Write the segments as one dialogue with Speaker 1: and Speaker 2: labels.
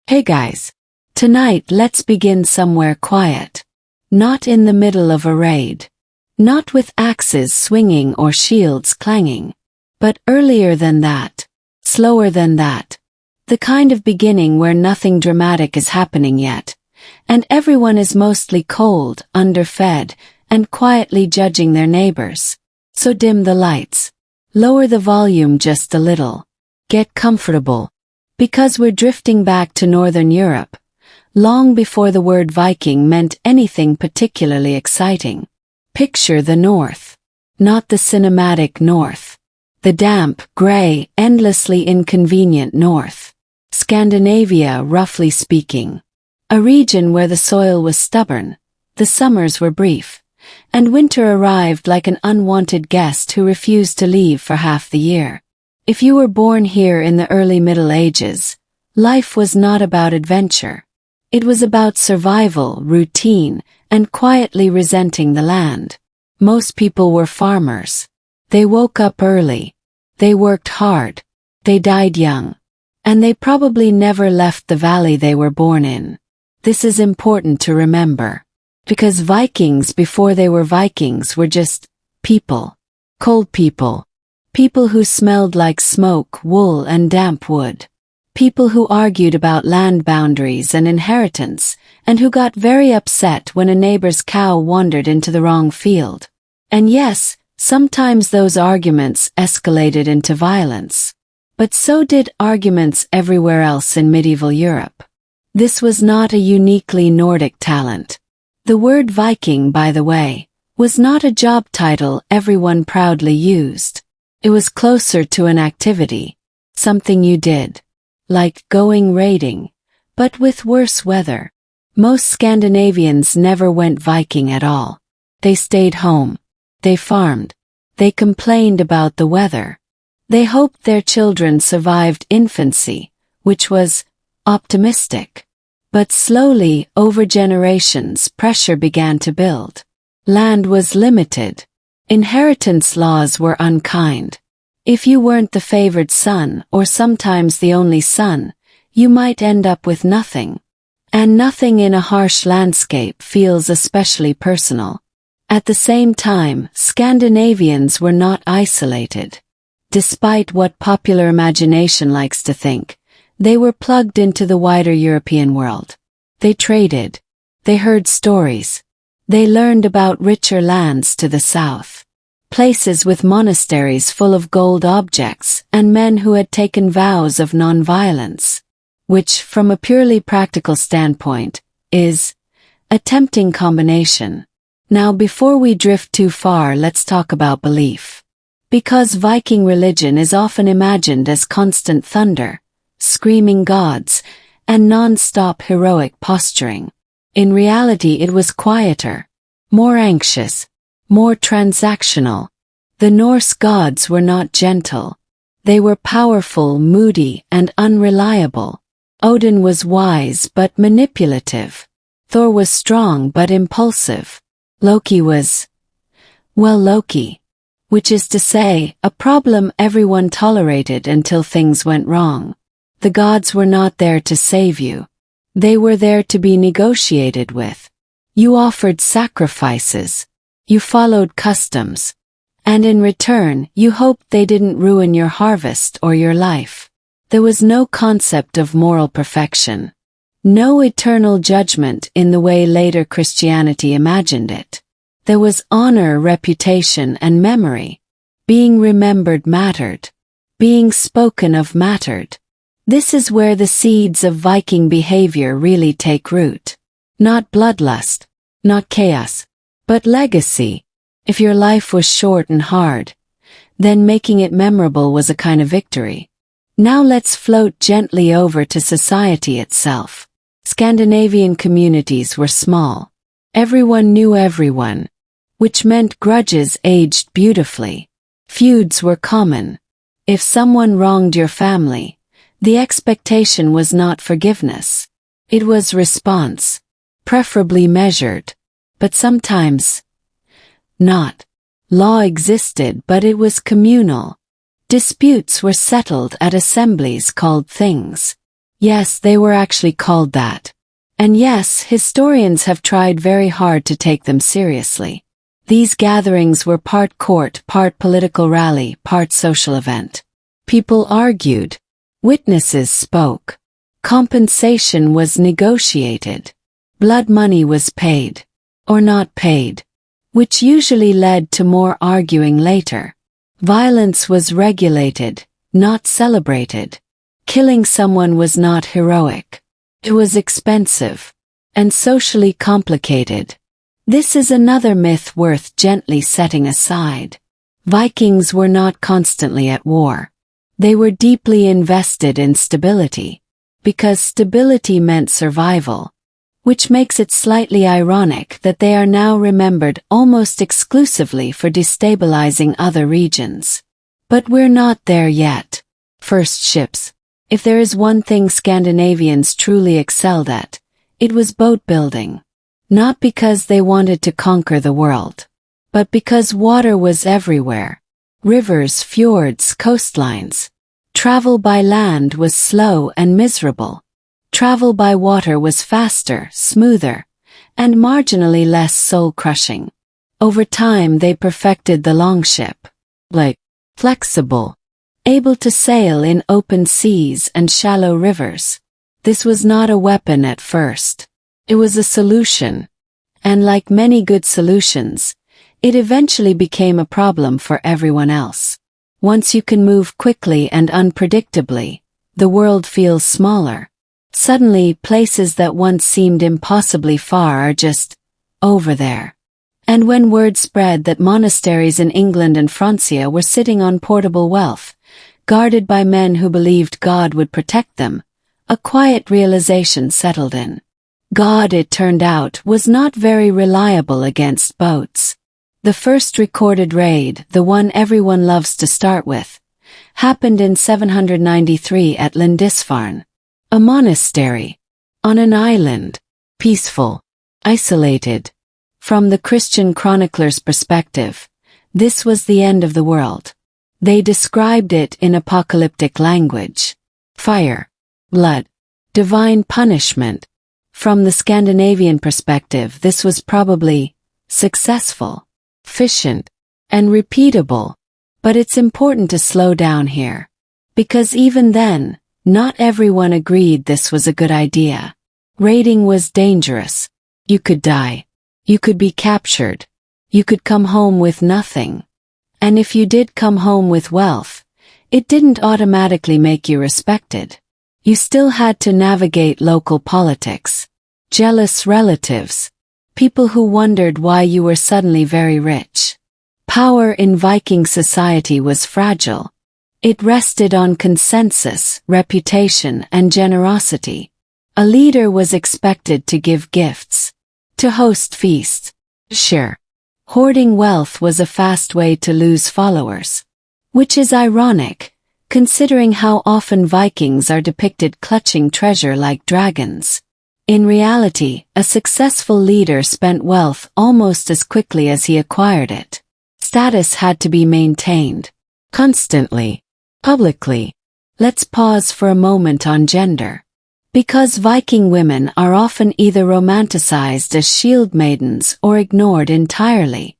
Speaker 1: Hey guys. Tonight let's begin somewhere quiet. Not in the middle of a raid. Not with axes swinging or shields clanging. But earlier than that. Slower than that. The kind of beginning where nothing dramatic is happening yet. And everyone is mostly cold, underfed, and quietly judging their neighbors. So dim the lights. Lower the volume just a little. Get comfortable. Because we're drifting back to Northern Europe, long before the word Viking meant anything particularly exciting. Picture the North. Not the cinematic North. The damp, gray, endlessly inconvenient North. Scandinavia, roughly speaking. A region where the soil was stubborn, the summers were brief, and winter arrived like an unwanted guest who refused to leave for half the year. If you were born here in the early Middle Ages, life was not about adventure. It was about survival, routine, and quietly resenting the land. Most people were farmers. They woke up early. They worked hard. They died young. And they probably never left the valley they were born in. This is important to remember. Because Vikings before they were Vikings were just people. Cold people. People who smelled like smoke, wool, and damp wood. People who argued about land boundaries and inheritance, and who got very upset when a neighbor's cow wandered into the wrong field. And yes, sometimes those arguments escalated into violence. But so did arguments everywhere else in medieval Europe. This was not a uniquely Nordic talent. The word Viking, by the way, was not a job title everyone proudly used. It was closer to an activity, something you did. Like going raiding, but with worse weather. Most Scandinavians never went Viking at all. They stayed home. They farmed. They complained about the weather. They hoped their children survived infancy, which was optimistic. But slowly, over generations, pressure began to build. Land was limited. Inheritance laws were unkind. If you weren't the favored son, or sometimes the only son, you might end up with nothing. And nothing in a harsh landscape feels especially personal. At the same time, Scandinavians were not isolated. Despite what popular imagination likes to think, they were plugged into the wider European world. They traded. They heard stories. They learned about richer lands to the south. Places with monasteries full of gold objects and men who had taken vows of non-violence. Which, from a purely practical standpoint, is a tempting combination. Now before we drift too far, let's talk about belief. Because Viking religion is often imagined as constant thunder, screaming gods, and non-stop heroic posturing. In reality it was quieter, more anxious, more transactional. The Norse gods were not gentle. They were powerful, moody, and unreliable. Odin was wise but manipulative. Thor was strong but impulsive. Loki was, well, Loki. Which is to say, a problem everyone tolerated until things went wrong. The gods were not there to save you. They were there to be negotiated with. You offered sacrifices. You followed customs. And in return, you hoped they didn't ruin your harvest or your life. There was no concept of moral perfection. No eternal judgment in the way later Christianity imagined it. There was honor, reputation, and memory. Being remembered mattered. Being spoken of mattered. This is where the seeds of Viking behavior really take root. Not bloodlust. Not chaos. But legacy. If your life was short and hard, then making it memorable was a kind of victory. Now let's float gently over to society itself. Scandinavian communities were small. Everyone knew everyone, which meant grudges aged beautifully. Feuds were common. If someone wronged your family, the expectation was not forgiveness. It was response, preferably measured. But sometimes, not. Law existed, but it was communal. Disputes were settled at assemblies called things. Yes, they were actually called that. And yes, historians have tried very hard to take them seriously. These gatherings were part court, part political rally, part social event. People argued. Witnesses spoke. Compensation was negotiated. Blood money was paid. Or not paid. Which usually led to more arguing later. Violence was regulated, not celebrated. Killing someone was not heroic. It was expensive. And socially complicated. This is another myth worth gently setting aside. Vikings were not constantly at war. They were deeply invested in stability. Because stability meant survival. Which makes it slightly ironic that they are now remembered almost exclusively for destabilizing other regions. But we're not there yet. First, ships. If there is one thing Scandinavians truly excelled at, it was boat building. Not because they wanted to conquer the world, but because water was everywhere. Rivers, fjords, coastlines. Travel by land was slow and miserable. Travel by water was faster, smoother, and marginally less soul-crushing. Over time they perfected the longship. Flexible. Able to sail in open seas and shallow rivers. This was not a weapon at first. It was a solution. And like many good solutions, it eventually became a problem for everyone else. Once you can move quickly and unpredictably, the world feels smaller. Suddenly, places that once seemed impossibly far are just over there. And when word spread that monasteries in England and Francia were sitting on portable wealth, guarded by men who believed God would protect them, a quiet realization settled in. God, it turned out, was not very reliable against boats. The first recorded raid, the one everyone loves to start with, happened in 793 at Lindisfarne, a monastery, on an island, peaceful, isolated. From the Christian chronicler's perspective, this was the end of the world. They described it in apocalyptic language. Fire, blood, divine punishment. From the Scandinavian perspective, this was probably successful, efficient, and repeatable. But it's important to slow down here. Because even then, not everyone agreed this was a good idea. Raiding was dangerous. You could die. You could be captured. You could come home with nothing. And if you did come home with wealth, it didn't automatically make you respected. You still had to navigate local politics. Jealous relatives. People who wondered why you were suddenly very rich. Power in Viking society was fragile. It rested on consensus, reputation, and generosity. A leader was expected to give gifts. To host feasts. Share. Hoarding wealth was a fast way to lose followers. Which is ironic, considering how often Vikings are depicted clutching treasure like dragons. In reality, a successful leader spent wealth almost as quickly as he acquired it. Status had to be maintained. Constantly. Publicly. Let's pause for a moment on gender. Because Viking women are often either romanticized as shield maidens or ignored entirely.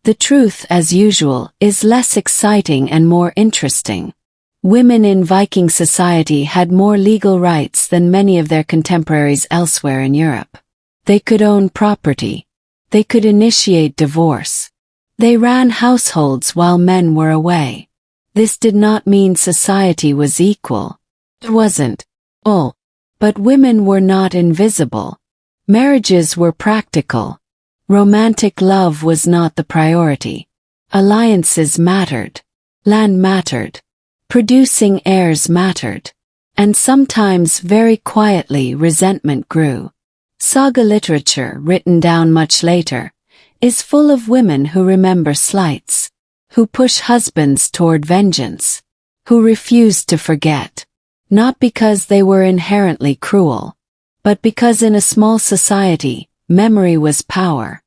Speaker 1: The truth, as usual, is less exciting and more interesting. Women in Viking society had more legal rights than many of their contemporaries elsewhere in Europe. They could own property. They could initiate divorce. They ran households while men were away. This did not mean society was equal. It wasn't. Oh. But women were not invisible. Marriages were practical. Romantic love was not the priority. Alliances mattered. Land mattered. Producing heirs mattered. And sometimes very quietly resentment grew. Saga literature, written down much later, is full of women who remember slights, who push husbands toward vengeance, who refuse to forget, not because they were inherently cruel, but because in a small society, memory was power.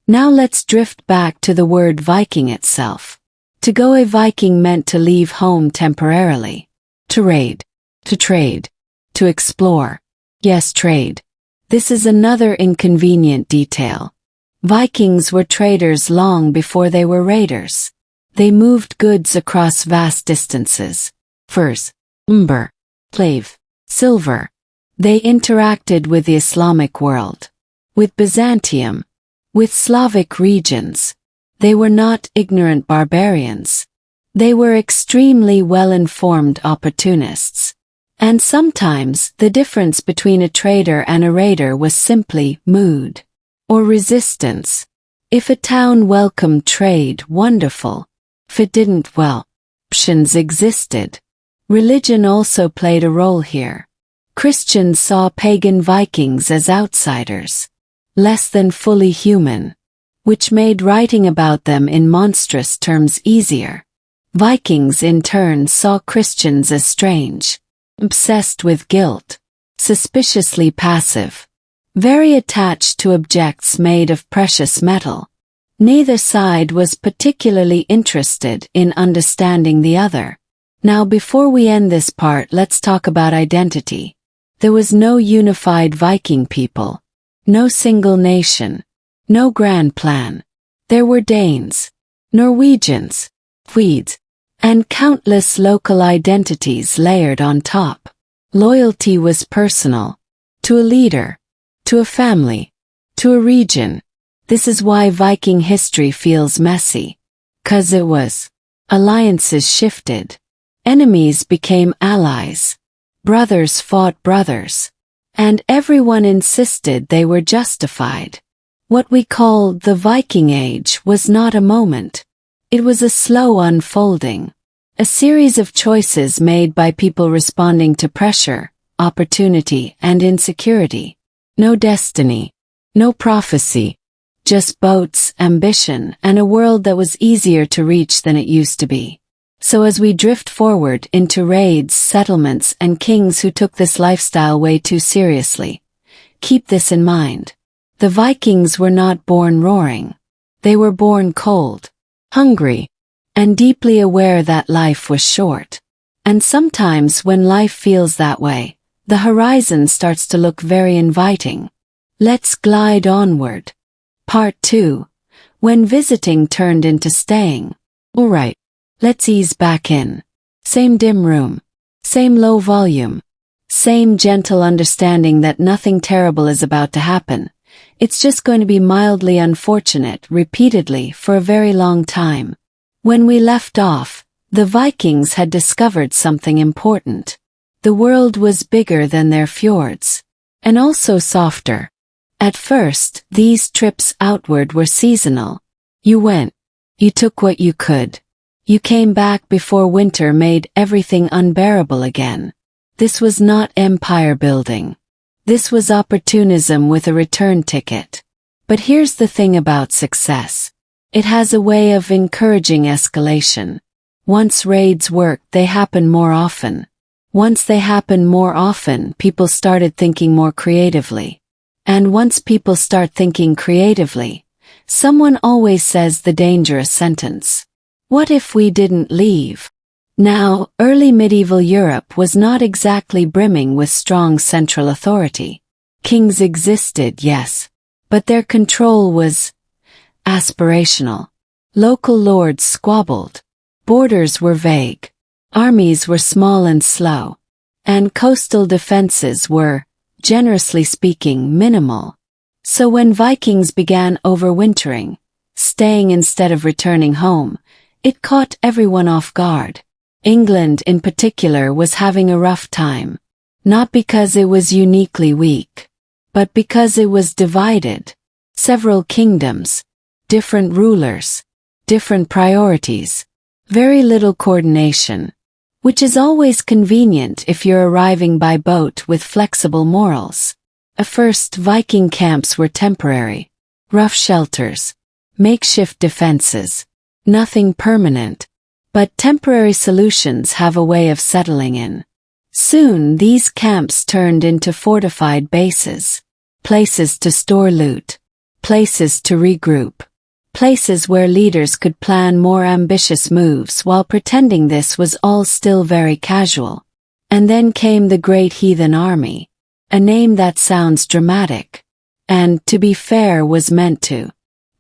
Speaker 1: Now let's drift back to the word Viking itself. To go a Viking meant to leave home temporarily. To raid. To trade. To explore. Yes, trade. This is another inconvenient detail. Vikings were traders long before they were raiders. They moved goods across vast distances. Furs, umber, plave, silver. They interacted with the Islamic world, with Byzantium, with Slavic regions. They were not ignorant barbarians. They were extremely well-informed opportunists. And sometimes the difference between a trader and a raider was simply mood or resistance. If a town welcomed trade, wonderful. If it didn't, well, options existed. Religion also played a role here. Christians saw pagan Vikings as outsiders, less than fully human, which made writing about them in monstrous terms easier. Vikings in turn saw Christians as strange, obsessed with guilt, suspiciously passive, very attached to objects made of precious metal. Neither side was particularly interested in understanding the other. Now before we end this part, let's talk about identity. There was no unified Viking people, no single nation, no grand plan. There were Danes, Norwegians, Swedes, and countless local identities layered on top. Loyalty was personal, to a leader, to a family, to a region. This is why Viking history feels messy. 'Cause it was. Alliances shifted. Enemies became allies. Brothers fought brothers. And everyone insisted they were justified. What we call the Viking Age was not a moment. It was a slow unfolding. A series of choices made by people responding to pressure, opportunity, and insecurity. No destiny. No prophecy. Just boats, ambition, and a world that was easier to reach than it used to be. So as we drift forward into raids, settlements, and kings who took this lifestyle way too seriously, keep this in mind. The Vikings were not born roaring. They were born cold, hungry, and deeply aware that life was short. And sometimes when life feels that way, the horizon starts to look very inviting. Let's glide onward. Part 2. When visiting turned into staying. Alright, let's ease back in. Same dim room. Same low volume. Same gentle understanding that nothing terrible is about to happen. It's just going to be mildly unfortunate repeatedly for a very long time. When we left off, the Vikings had discovered something important. The world was bigger than their fjords. And also softer. At first, these trips outward were seasonal. You went. You took what you could. You came back before winter made everything unbearable again. This was not empire building. This was opportunism with a return ticket. But here's the thing about success. It has a way of encouraging escalation. Once raids work, they happen more often. Once they happen more often, people started thinking more creatively. And once people start thinking creatively, someone always says the dangerous sentence. What if we didn't leave? Now, early medieval Europe was not exactly brimming with strong central authority. Kings existed, yes, but their control was aspirational. Local lords squabbled. Borders were vague. Armies were small and slow. And coastal defenses were, generously speaking, minimal. So when Vikings began overwintering, staying instead of returning home, it caught everyone off guard. England in particular was having a rough time. Not because it was uniquely weak, but because it was divided. Several kingdoms, different rulers, different priorities, very little coordination, which is always convenient if you're arriving by boat with flexible morals. At first, Viking camps were temporary, rough shelters, makeshift defenses, nothing permanent, but temporary solutions have a way of settling in. Soon these camps turned into fortified bases, places to store loot, places to regroup, places where leaders could plan more ambitious moves while pretending this was all still very casual. And then came the Great Heathen Army, a name that sounds dramatic, and, to be fair, was meant to.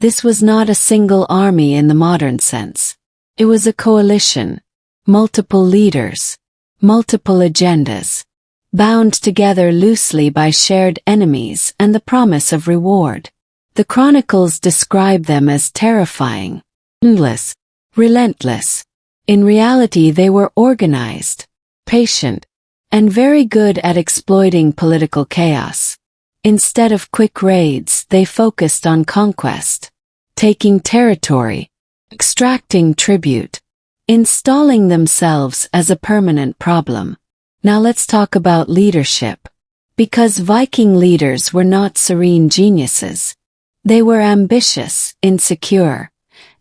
Speaker 1: This was not a single army in the modern sense. It was a coalition, multiple leaders, multiple agendas, bound together loosely by shared enemies and the promise of reward. The chronicles describe them as terrifying, ruthless, relentless. In reality, they were organized, patient, and very good at exploiting political chaos. Instead of quick raids, they focused on conquest, taking territory, extracting tribute, installing themselves as a permanent problem. Now let's talk about leadership. Because Viking leaders were not serene geniuses. They were ambitious, insecure,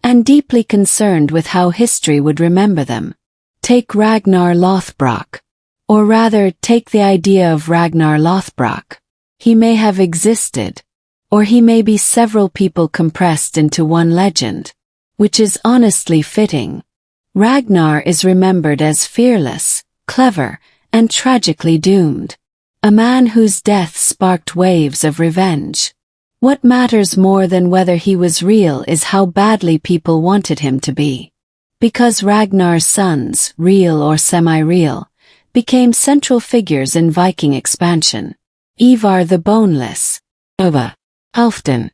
Speaker 1: and deeply concerned with how history would remember them. Take Ragnar Lothbrok. Or rather, take the idea of Ragnar Lothbrok. He may have existed, or he may be several people compressed into one legend, which is honestly fitting. Ragnar is remembered as fearless, clever, and tragically doomed. A man whose death sparked waves of revenge. What matters more than whether he was real is how badly people wanted him to be. Because Ragnar's sons, real or semi-real, became central figures in Viking expansion. Ivar the Boneless, Ova, Halfdan.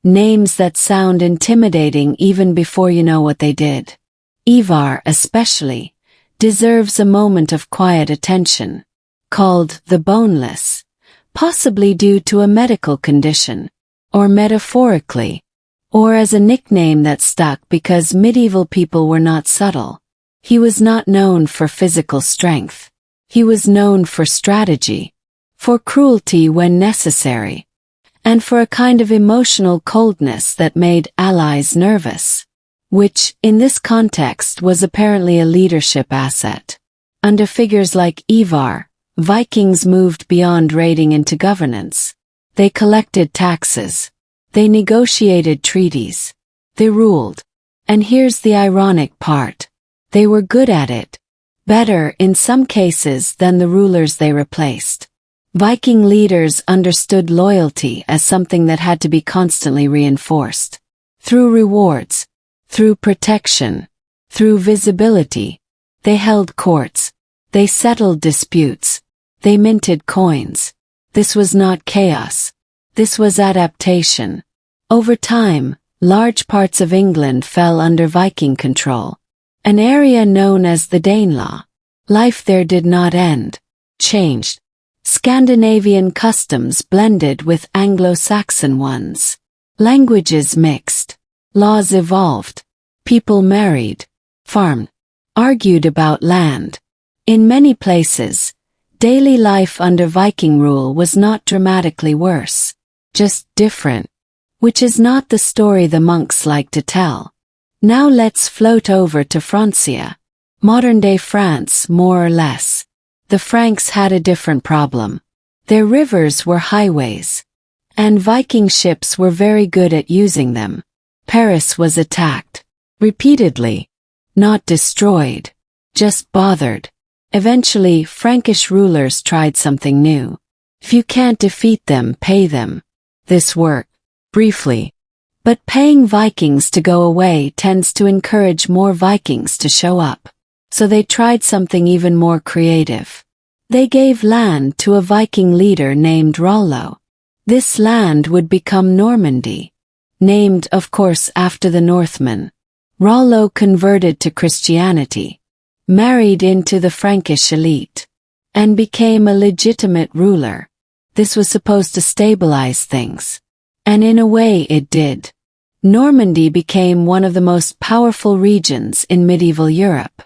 Speaker 1: Names that sound intimidating even before you know what they did. Ivar, especially, deserves a moment of quiet attention. Called the Boneless, possibly due to a medical condition, or metaphorically, or as a nickname that stuck because medieval people were not subtle. He was not known for physical strength. He was known for strategy, for cruelty when necessary, and for a kind of emotional coldness that made allies nervous, which, in this context, was apparently a leadership asset. Under figures like Ivar, Vikings moved beyond raiding into governance. They collected taxes. They negotiated treaties. They ruled. And here's the ironic part. They were good at it. Better, in some cases, than the rulers they replaced. Viking leaders understood loyalty as something that had to be constantly reinforced. Through rewards, through protection, through visibility. They held courts. They settled disputes. They minted coins. This was not chaos. This was adaptation. Over time, large parts of England fell under Viking control. An area known as the Danelaw. Life there did not end. Changed. Scandinavian customs blended with Anglo-Saxon ones. Languages mixed. Laws evolved. People married. Farmed. Argued about land. In many places, daily life under Viking rule was not dramatically worse, just different, which is not the story the monks like to tell. Now let's float over to Francia, modern-day France more or less. The Franks had a different problem. Their rivers were highways, and Viking ships were very good at using them. Paris was attacked, repeatedly, not destroyed, just bothered. Eventually, Frankish rulers tried something new. If you can't defeat them, pay them. This worked, briefly. But paying Vikings to go away tends to encourage more Vikings to show up. So they tried something even more creative. They gave land to a Viking leader named Rollo. This land would become Normandy. Named, of course, after the Northmen. Rollo converted to Christianity, married into the Frankish elite, and became a legitimate ruler. This was supposed to stabilize things. And in a way it did. Normandy became one of the most powerful regions in medieval Europe.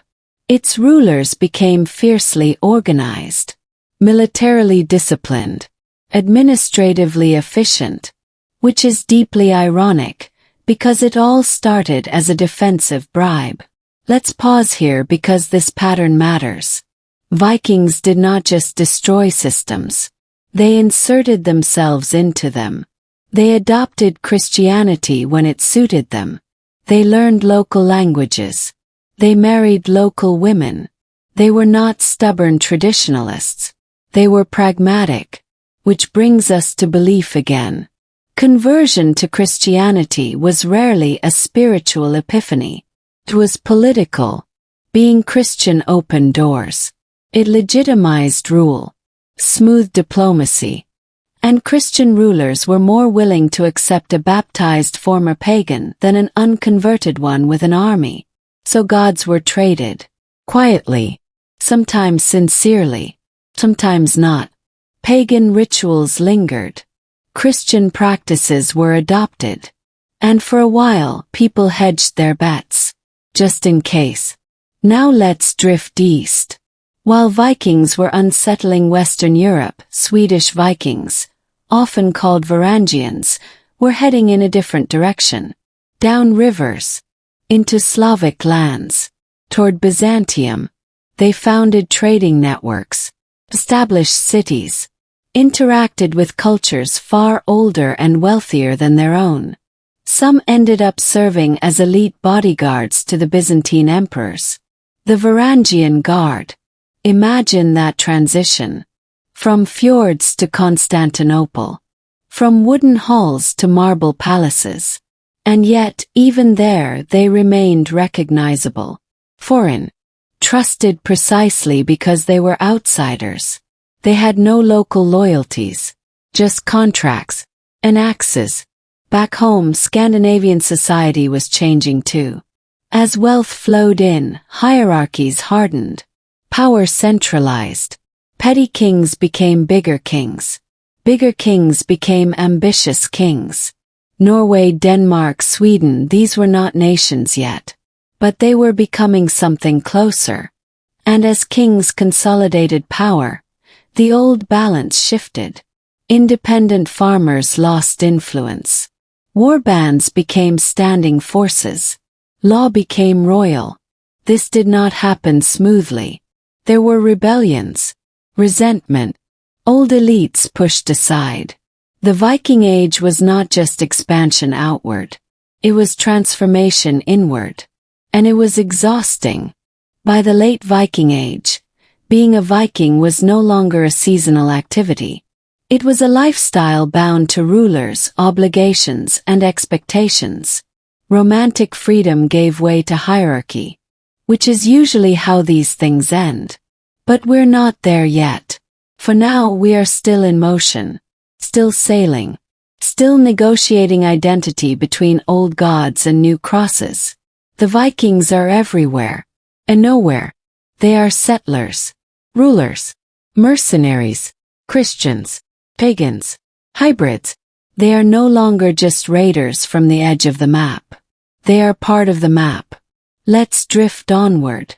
Speaker 1: Its rulers became fiercely organized, militarily disciplined, administratively efficient, which is deeply ironic, because it all started as a defensive bribe. Let's pause here because this pattern matters. Vikings did not just destroy systems. They inserted themselves into them. They adopted Christianity when it suited them. They learned local languages. They married local women. They were not stubborn traditionalists. They were pragmatic, which brings us to belief again. Conversion to Christianity was rarely a spiritual epiphany. It was political. Being Christian opened doors. It legitimized rule, smoothed diplomacy, and Christian rulers were more willing to accept a baptized former pagan than an unconverted one with an army. So gods were traded, quietly, sometimes sincerely, sometimes not. Pagan rituals lingered. Christian practices were adopted. And for a while, people hedged their bets, just in case. Now let's drift east. While Vikings were unsettling Western Europe, Swedish Vikings, often called Varangians, were heading in a different direction. Down rivers, into Slavic lands, toward Byzantium. They founded trading networks, established cities, interacted with cultures far older and wealthier than their own. Some ended up serving as elite bodyguards to the Byzantine emperors. The Varangian Guard. Imagine that transition. From fjords to Constantinople. From wooden halls to marble palaces. And yet, even there, they remained recognizable. Foreign. Trusted precisely because they were outsiders. They had no local loyalties. Just contracts. And axes. Back home, Scandinavian society was changing too. As wealth flowed in, hierarchies hardened. Power centralized. Petty kings became bigger kings. Bigger kings became ambitious kings. Norway, Denmark, Sweden, these were not nations yet. But they were becoming something closer. And as kings consolidated power, the old balance shifted. Independent farmers lost influence. War bands became standing forces. Law became royal. This did not happen smoothly. There were rebellions, resentment, old elites pushed aside. The Viking Age was not just expansion outward. It was transformation inward. And it was exhausting. By the late Viking Age, being a Viking was no longer a seasonal activity. It was a lifestyle bound to rulers, obligations, and expectations. Romantic freedom gave way to hierarchy, which is usually how these things end. But we're not there yet. For now we are still in motion, still sailing, still negotiating identity between old gods and new crosses. The Vikings are everywhere, and nowhere. They are settlers, rulers, mercenaries, Christians, pagans, hybrids. They are no longer just raiders from the edge of the map. They are part of the map. Let's drift onward.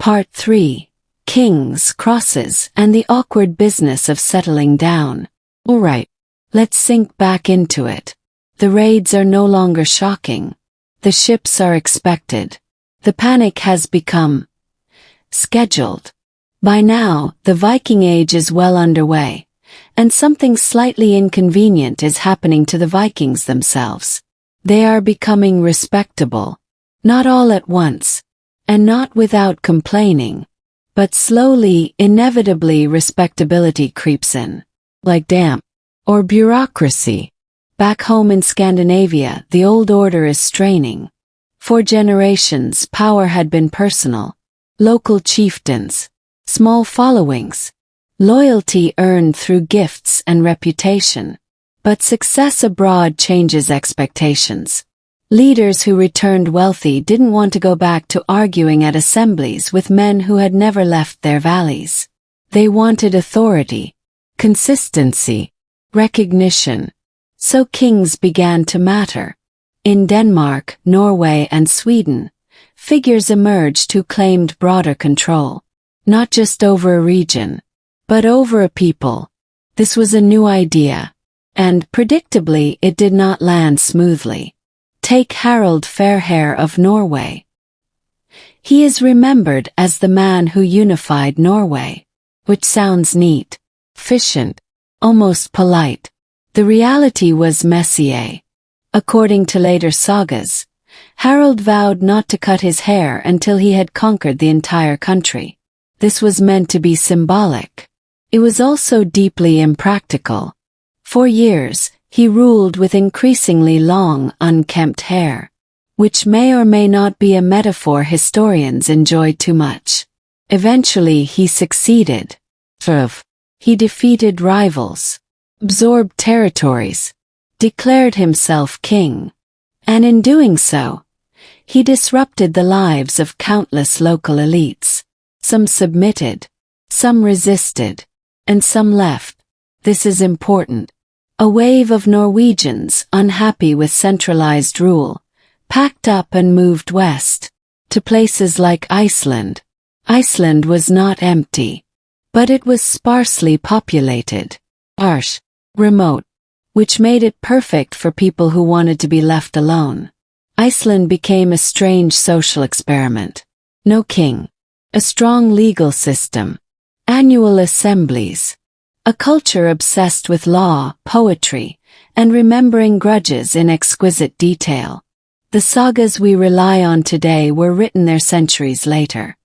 Speaker 1: Part 3. Kings, crosses, and the awkward business of settling down. Alright, let's sink back into it. The raids are no longer shocking. The ships are expected. The panic has become scheduled. By now, the Viking Age is well underway, and something slightly inconvenient is happening to the Vikings themselves. They are becoming respectable. Not all at once, and not without complaining, but slowly, inevitably respectability creeps in. Like damp or bureaucracy. Back home in Scandinavia, the old order is straining. For generations, power had been personal. Local chieftains, small followings, loyalty earned through gifts and reputation. But success abroad changes expectations. Leaders who returned wealthy didn't want to go back to arguing at assemblies with men who had never left their valleys. They wanted authority, consistency, recognition. So kings began to matter. In Denmark, Norway, and Sweden, figures emerged who claimed broader control, not just over a region, but over a people. This was a new idea, and predictably it did not land smoothly. Take Harald Fairhair of Norway. He is remembered as the man who unified Norway, which sounds neat, efficient, almost polite. The reality was messier. According to later sagas, Harald vowed not to cut his hair until he had conquered the entire country. This was meant to be symbolic. It was also deeply impractical. For years, he ruled with increasingly long, unkempt hair, which may or may not be a metaphor historians enjoy too much. Eventually he succeeded. He defeated rivals, absorbed territories, declared himself king, and in doing so, he disrupted the lives of countless local elites. Some submitted, some resisted, and some left. This is important. A wave of Norwegians, unhappy with centralized rule, packed up and moved west, to places like Iceland. Iceland was not empty, but it was sparsely populated, harsh, remote, which made it perfect for people who wanted to be left alone. Iceland became a strange social experiment. No king, a strong legal system, annual assemblies, a culture obsessed with law, poetry, and remembering grudges in exquisite detail. The sagas we rely on today were written there centuries later,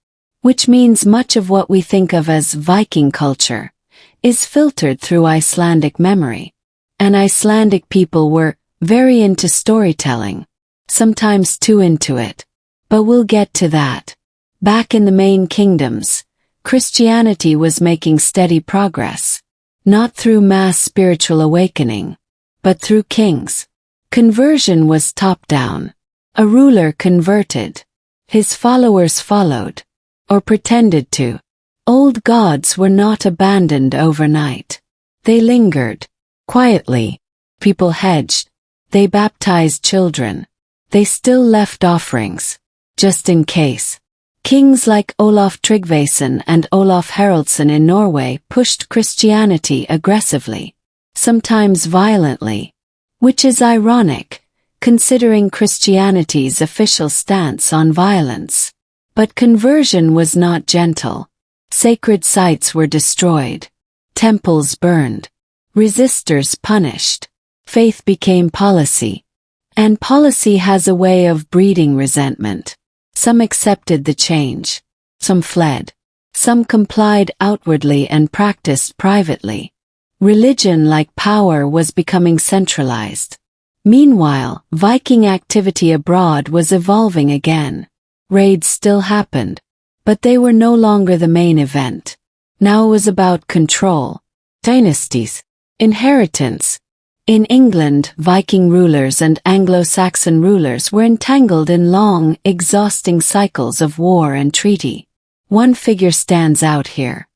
Speaker 1: which means much of what we think of as Viking culture is filtered through Icelandic memory. And Icelandic people were very into storytelling, sometimes too into it. But we'll get to that. Back in the main kingdoms, Christianity was making steady progress. Not through mass spiritual awakening, but through kings. Conversion was top-down. A ruler converted. His followers followed, or pretended to. Old gods were not abandoned overnight. They lingered, quietly. People hedged. They baptized children. They still left offerings, just in case. Kings like Olaf Tryggvason and Olaf Haraldsson in Norway pushed Christianity aggressively, sometimes violently, which is ironic, considering Christianity's official stance on violence. But conversion was not gentle. Sacred sites were destroyed, temples burned, resistors punished. Faith became policy, and policy has a way of breeding resentment. Some accepted the change. Some fled. Some complied outwardly and practiced privately. Religion, like power, was becoming centralized. Meanwhile, Viking activity abroad was evolving again. Raids still happened, but they were no longer the main event. Now it was about control, dynasties, inheritance. In England, Viking rulers and Anglo-Saxon rulers were entangled in long, exhausting cycles of war and treaty. One figure stands out here.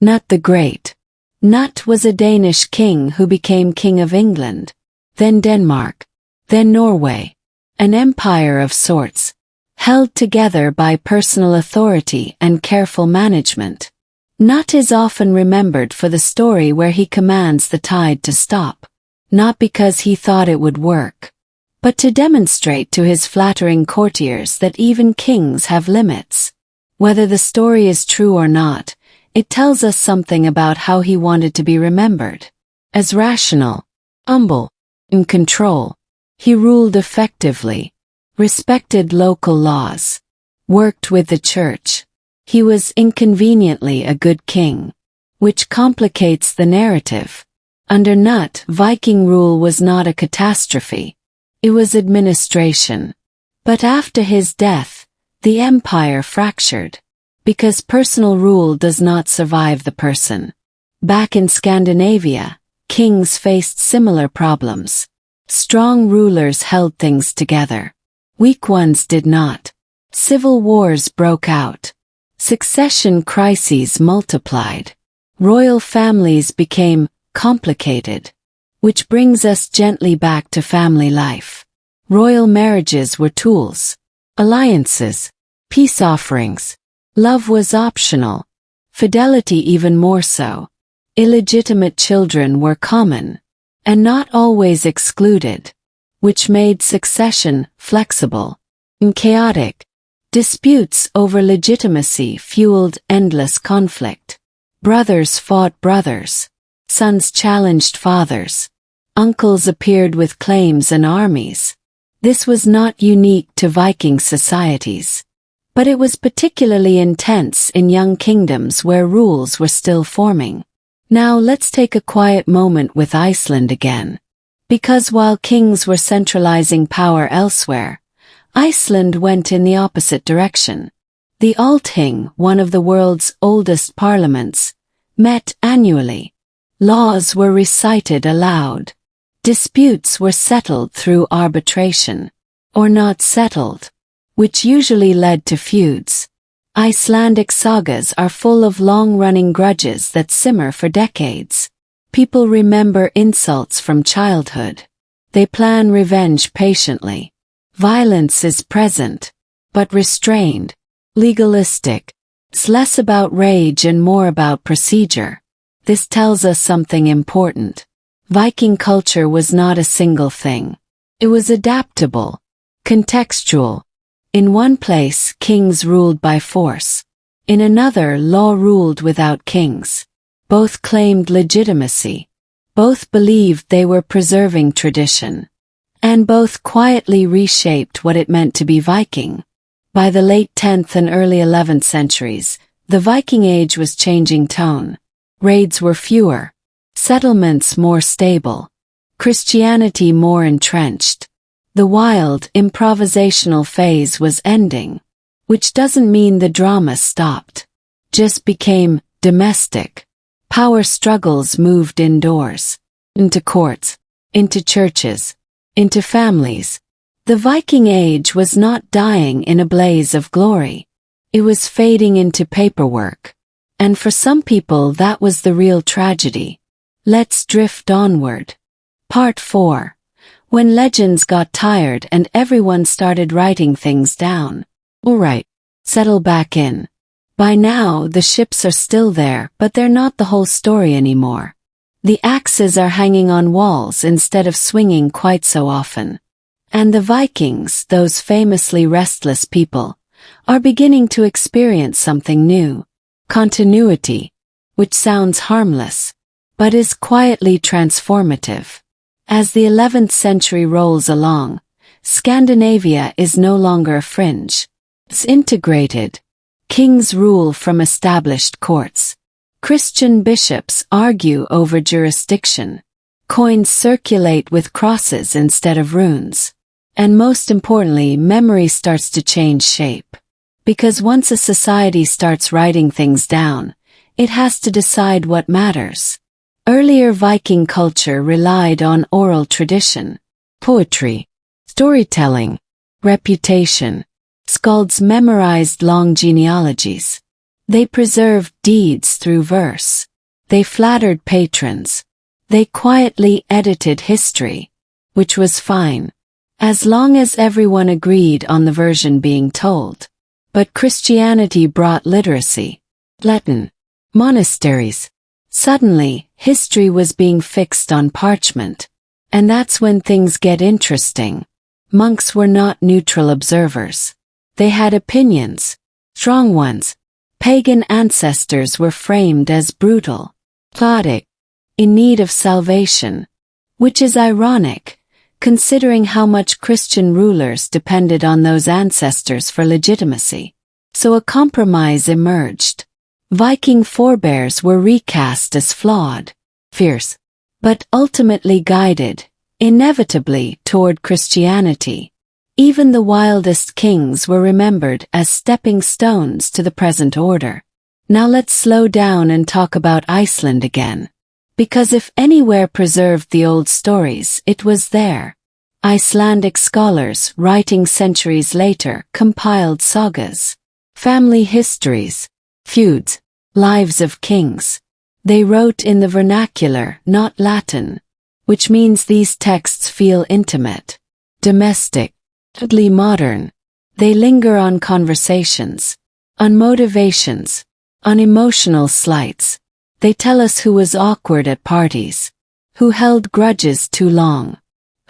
Speaker 1: Knut the Great. Knut was a Danish king who became king of England, then Denmark, then Norway. An empire of sorts. held together by personal authority and careful management. Nut is often remembered for the story where he commands the tide to stop, not because he thought it would work, but to demonstrate to his flattering courtiers that even kings have limits. Whether the story is true or not, it tells us something about how he wanted to be remembered. As rational, humble, in control, he ruled effectively, respected local laws, worked with the church. He was inconveniently a good king, which complicates the narrative. Under Nut, Viking rule was not a catastrophe. It was administration. But after his death, the empire fractured, because personal rule does not survive the person. Back in Scandinavia, kings faced similar problems. Strong rulers held things together. Weak ones did not. Civil wars broke out. Succession crises multiplied. Royal families became complicated. Which brings us gently back to family life. Royal marriages were tools, alliances, peace offerings. Love was optional, fidelity even more so. Illegitimate children were common, and not always excluded, which made succession flexible and chaotic. Disputes over legitimacy fueled endless conflict. Brothers fought brothers. Sons challenged fathers. Uncles appeared with claims and armies. This was not unique to Viking societies, but it was particularly intense in young kingdoms where rules were still forming. Now let's take a quiet moment with Iceland again. Because while kings were centralizing power elsewhere, Iceland went in the opposite direction. The Althing, one of the world's oldest parliaments, met annually. Laws were recited aloud. Disputes were settled through arbitration, or not settled, which usually led to feuds. Icelandic sagas are full of long-running grudges that simmer for decades. People remember insults from childhood. They plan revenge patiently. Violence is present, but restrained, legalistic. It's less about rage and more about procedure. This tells us something important. Viking culture was not a single thing. It was adaptable, contextual. In one place, kings ruled by force. In another, law ruled without kings. Both claimed legitimacy. Both believed they were preserving tradition. And both quietly reshaped what it meant to be Viking. By the late 10th and early 11th centuries, the Viking Age was changing tone. Raids were fewer. Settlements more stable. Christianity more entrenched. The wild, improvisational phase was ending. Which doesn't mean the drama stopped. Just became domestic. Power struggles moved indoors. Into courts. Into churches. Into families. The Viking Age was not dying in a blaze of glory. It was fading into paperwork. And for some people that was the real tragedy. Let's drift onward. Part 4. When legends got tired and everyone started writing things down. Alright, settle back in. By now, the ships are still there, but they're not the whole story anymore. The axes are hanging on walls instead of swinging quite so often. And the Vikings, those famously restless people, are beginning to experience something new. Continuity, which sounds harmless, but is quietly transformative. As the 11th century rolls along, Scandinavia is no longer a fringe. It's integrated. Kings rule from established courts. Christian bishops argue over jurisdiction. Coins circulate with crosses instead of runes. And most importantly, memory starts to change shape. Because once a society starts writing things down, it has to decide what matters. Earlier Viking culture relied on oral tradition, poetry, storytelling, reputation. Skalds memorized long genealogies. They preserved deeds through verse. They flattered patrons. They quietly edited history, which was fine. as long as everyone agreed on the version being told. But Christianity brought literacy, Latin, monasteries. Suddenly, history was being fixed on parchment. And that's when things get interesting. Monks were not neutral observers. They had opinions, strong ones. Pagan ancestors were framed as brutal, plodding, in need of salvation, which is ironic, considering how much Christian rulers depended on those ancestors for legitimacy. So a compromise emerged. Viking forebears were recast as flawed, fierce, but ultimately guided, inevitably, toward Christianity. Even the wildest kings were remembered as stepping stones to the present order. Now let's slow down and talk about Iceland again. Because if anywhere preserved the old stories, it was there. Icelandic scholars, writing centuries later, compiled sagas, family histories, feuds, lives of kings. They wrote in the vernacular, not Latin, which means these texts feel intimate, domestic, totally modern. They linger on conversations, on motivations, on emotional slights. They tell us who was awkward at parties, who held grudges too long,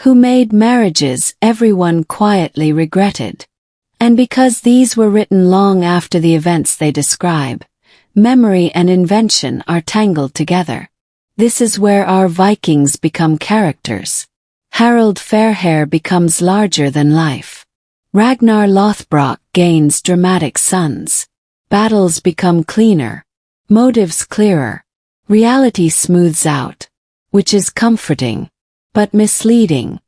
Speaker 1: who made marriages everyone quietly regretted. And because these were written long after the events they describe, memory and invention are tangled together. This is where our Vikings become characters. Harald Fairhair becomes larger than life. Ragnar Lothbrok gains dramatic sons. Battles become cleaner, motives clearer. Reality smooths out, which is comforting, but misleading.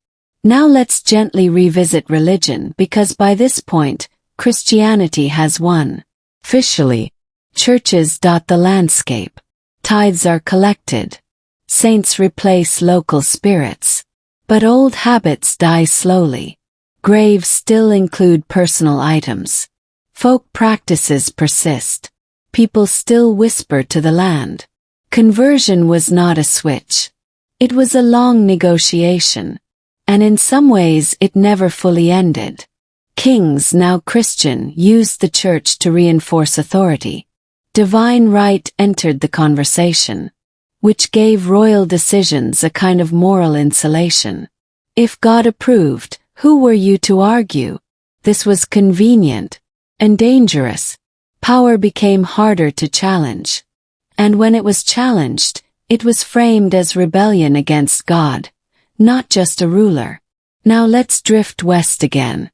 Speaker 1: Now let's gently revisit religion because by this point, Christianity has won. Officially, churches dot the landscape. Tithes are collected. Saints replace local spirits. But old habits die slowly. Graves still include personal items. Folk practices persist. People still whisper to the land. Conversion was not a switch. It was a long negotiation. And in some ways it never fully ended. Kings, now Christian, used the church to reinforce authority. Divine right entered the conversation, which gave royal decisions a kind of moral insulation. If God approved, who were you to argue? This was convenient and dangerous. Power became harder to challenge. And when it was challenged, it was framed as rebellion against God, not just a ruler. Now let's drift west again.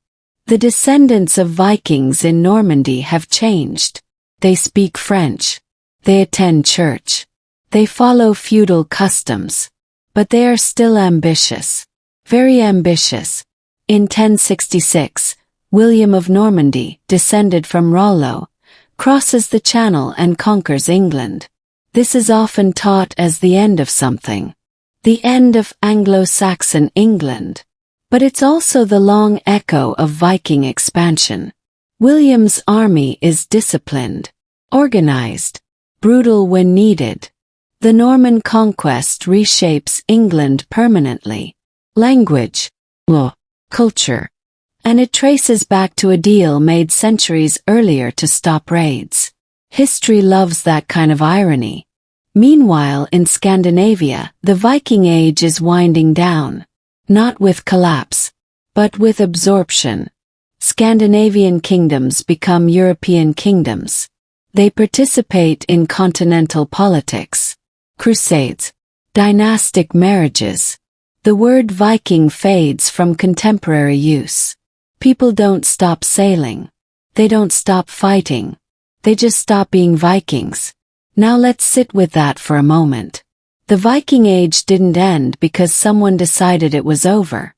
Speaker 1: The descendants of Vikings in Normandy have changed. They speak French. They attend church. They follow feudal customs. But they are still ambitious. Very ambitious. In 1066, William of Normandy, descended from Rollo, crosses the Channel and conquers England. This is often taught as the end of something. The end of Anglo-Saxon England. But it's also the long echo of Viking expansion. William's army is disciplined, organized, brutal when needed. The Norman conquest reshapes England permanently. Language, law, culture. And it traces back to a deal made centuries earlier to stop raids. History loves that kind of irony. Meanwhile, in Scandinavia, the Viking Age is winding down. Not with collapse, but with absorption. Scandinavian kingdoms become European kingdoms. They participate in continental politics. Crusades. Dynastic marriages. The word Viking fades from contemporary use. People don't stop sailing. They don't stop fighting. They just stop being Vikings. Now let's sit with that for a moment. The Viking Age didn't end because someone decided it was over.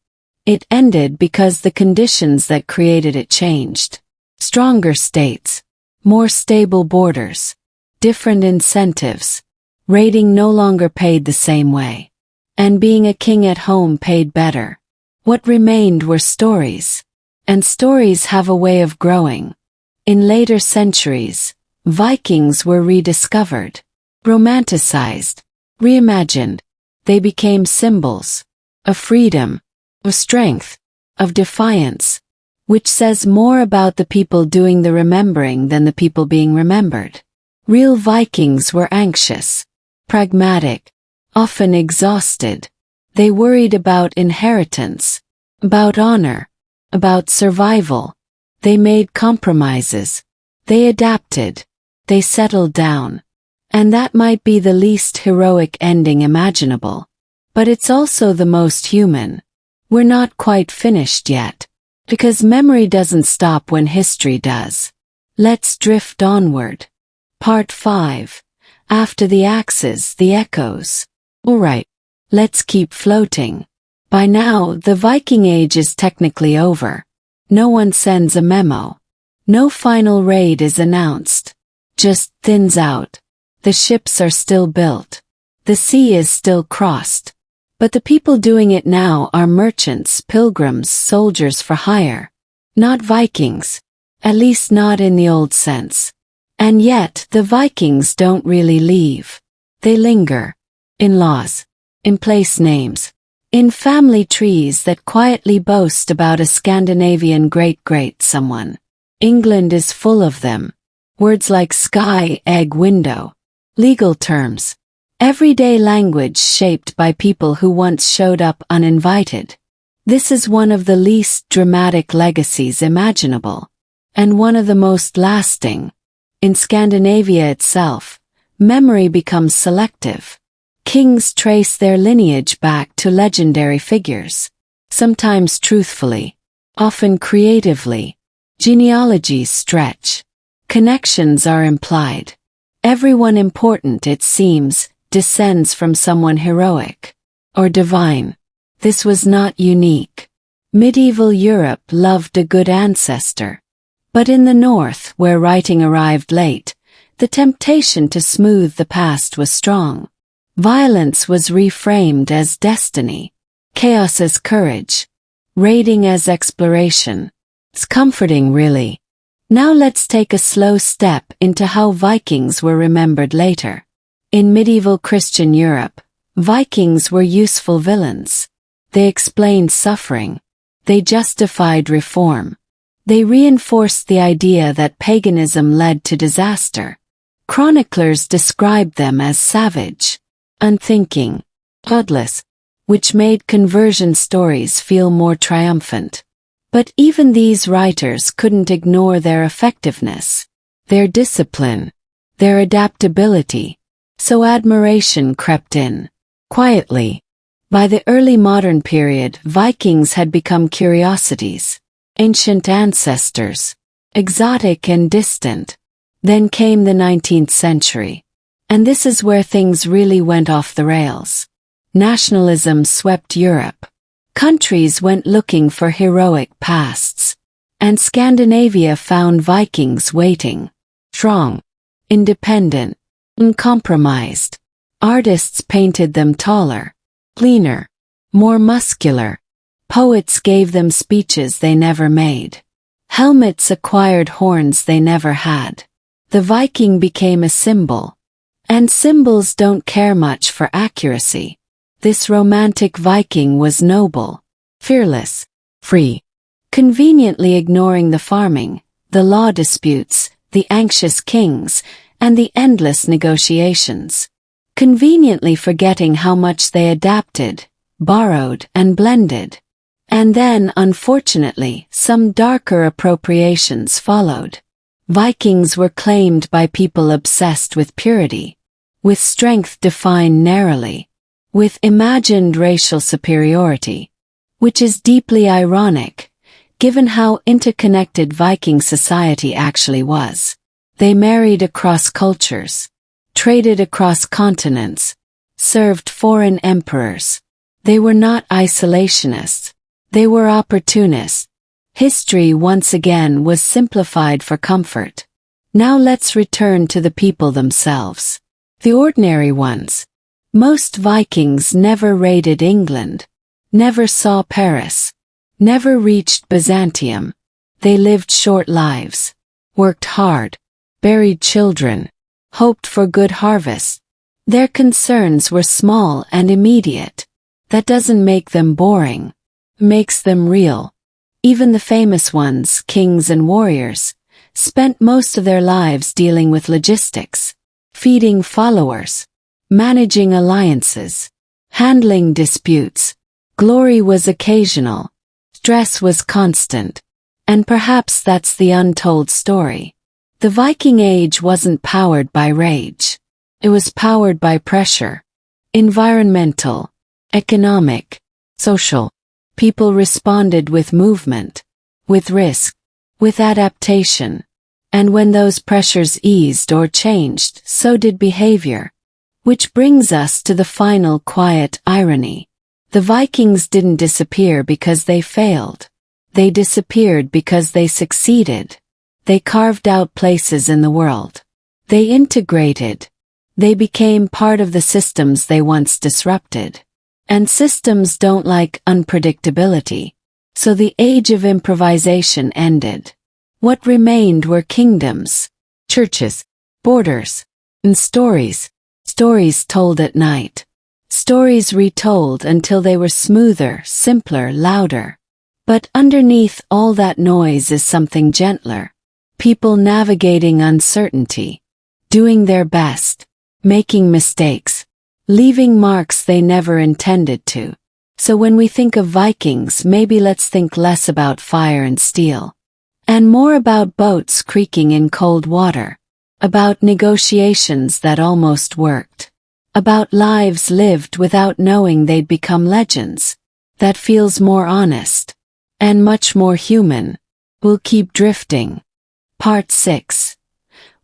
Speaker 1: It ended because the conditions that created it changed. Stronger states. More stable borders. Different incentives. Raiding no longer paid the same way. And being a king at home paid better. What remained were stories. And stories have a way of growing. In later centuries, Vikings were rediscovered. Romanticized. Reimagined. They became symbols of freedom, of strength, of defiance, which says more about the people doing the remembering than the people being remembered. Real Vikings were anxious, pragmatic, often exhausted. They worried about inheritance, about honor, about survival. They made compromises. They adapted. They settled down. And that might be the least heroic ending imaginable. But it's also the most human. We're not quite finished yet. Because memory doesn't stop when history does. Let's drift onward. Part 5. After the axes, the echoes. Alright, let's keep floating. By now, the Viking Age is technically over. No one sends a memo. No final raid is announced. Just thins out. The ships are still built. The sea is still crossed. But the people doing it now are merchants, pilgrims, soldiers for hire. Not Vikings. At least not in the old sense. And yet, the Vikings don't really leave. They linger. In laws. In place names. In family trees that quietly boast about a Scandinavian great-great someone. England is full of them. Words like sky, egg, window. Legal terms. Everyday language shaped by people who once showed up uninvited. This is one of the least dramatic legacies imaginable. And one of the most lasting. In Scandinavia itself, memory becomes selective. Kings trace their lineage back to legendary figures. Sometimes truthfully. Often creatively. Genealogies stretch. Connections are implied. Everyone important, it seems, descends from someone heroic. Or divine. This was not unique. Medieval Europe loved a good ancestor. But in the North, where writing arrived late, the temptation to smooth the past was strong. Violence was reframed as destiny. Chaos as courage. Raiding as exploration. It's comforting, really. Now let's take a slow step into how Vikings were remembered later. In medieval Christian Europe, Vikings were useful villains. They explained suffering. They justified reform. They reinforced the idea that paganism led to disaster. Chroniclers described them as savage, unthinking, ruthless, which made conversion stories feel more triumphant. But even these writers couldn't ignore their effectiveness, their discipline, their adaptability. So admiration crept in. Quietly. By the early modern period, Vikings had become curiosities. Ancient ancestors. Exotic and distant. Then came the 19th century. And this is where things really went off the rails. Nationalism swept Europe. Countries went looking for heroic pasts. And Scandinavia found Vikings waiting. Strong. Independent. Uncompromised. Artists painted them taller. Leaner. More muscular. Poets gave them speeches they never made. Helmets acquired horns they never had. The Viking became a symbol. And symbols don't care much for accuracy. This romantic Viking was noble, fearless, free. Conveniently ignoring the farming, the law disputes, the anxious kings, and the endless negotiations. Conveniently forgetting how much they adapted, borrowed, and blended. And then, unfortunately, some darker appropriations followed. Vikings were claimed by people obsessed with purity, with strength defined narrowly, with imagined racial superiority, which is deeply ironic, given how interconnected Viking society actually was. They married across cultures, traded across continents, served foreign emperors. They were not isolationists. They were opportunists. History once again was simplified for comfort. Now let's return to the people themselves. The ordinary ones. Most Vikings never raided England, never saw Paris, never reached Byzantium. They lived short lives, worked hard, buried children, hoped for good harvest. Their concerns were small and immediate. That doesn't make them boring. Makes them real. Even the famous ones, kings and warriors, spent most of their lives dealing with logistics, feeding followers, managing alliances, handling disputes. Glory was occasional, stress was constant, and perhaps that's the untold story. The Viking Age wasn't powered by rage. It was powered by pressure. Environmental, economic, social. People responded with movement, with risk, with adaptation. And when those pressures eased or changed, so did behavior. Which brings us to the final quiet irony. The Vikings didn't disappear because they failed. They disappeared because they succeeded. They carved out places in the world. They integrated. They became part of the systems they once disrupted. And systems don't like unpredictability. So the age of improvisation ended. What remained were kingdoms, churches, borders, and stories. Stories told at night. Stories retold until they were smoother, simpler, louder. But underneath all that noise is something gentler. People navigating uncertainty, doing their best, making mistakes, leaving marks they never intended to. So when we think of Vikings, maybe let's think less about fire and steel, and more about boats creaking in cold water, about negotiations that almost worked, about lives lived without knowing they'd become legends. That feels more honest, and much more human. We'll keep drifting. Part 6.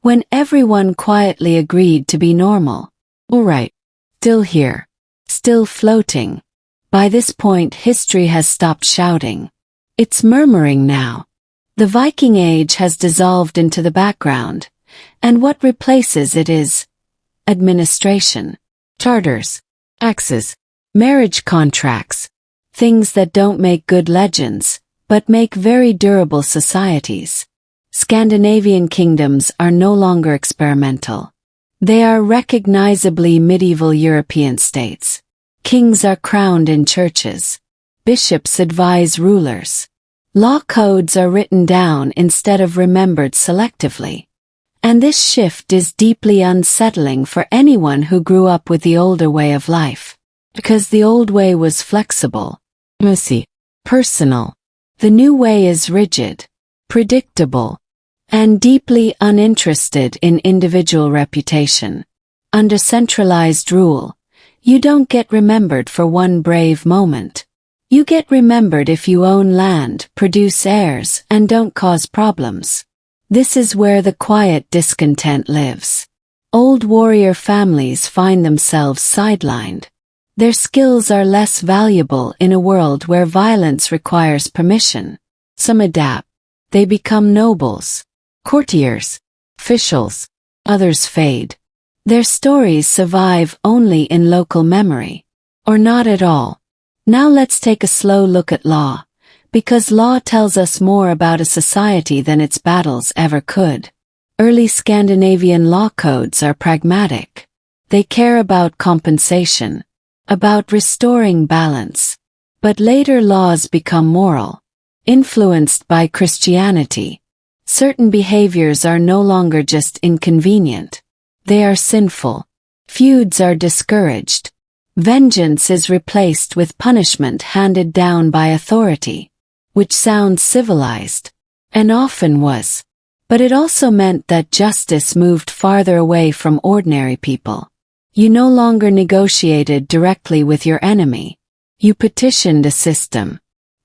Speaker 1: When everyone quietly agreed to be normal. Alright. Still here. Still floating. By this point, history has stopped shouting. It's murmuring now. The Viking Age has dissolved into the background, and what replaces it is administration, charters, axes, marriage contracts, things that don't make good legends, but make very durable societies. Scandinavian kingdoms are no longer experimental. They are recognizably medieval European states. Kings are crowned in churches. Bishops advise rulers. Law codes are written down instead of remembered selectively. And this shift is deeply unsettling for anyone who grew up with the older way of life. Because the old way was flexible, messy, personal. The new way is rigid, predictable, and deeply uninterested in individual reputation. Under centralized rule, you don't get remembered for one brave moment. You get remembered if you own land, produce heirs, and don't cause problems. This is where the quiet discontent lives. Old warrior families find themselves sidelined. Their skills are less valuable in a world where violence requires permission. Some adapt. They become nobles, courtiers, officials. Others fade. Their stories survive only in local memory. Or not at all. Now let's take a slow look at law. Because law tells us more about a society than its battles ever could. Early Scandinavian law codes are pragmatic. They care about compensation, about restoring balance. But later laws become moral, influenced by Christianity. Certain behaviors are no longer just inconvenient. They are sinful. Feuds are discouraged. Vengeance is replaced with punishment handed down by authority, which sounds civilized, and often was. But it also meant that justice moved farther away from ordinary people. You no longer negotiated directly with your enemy. You petitioned a system.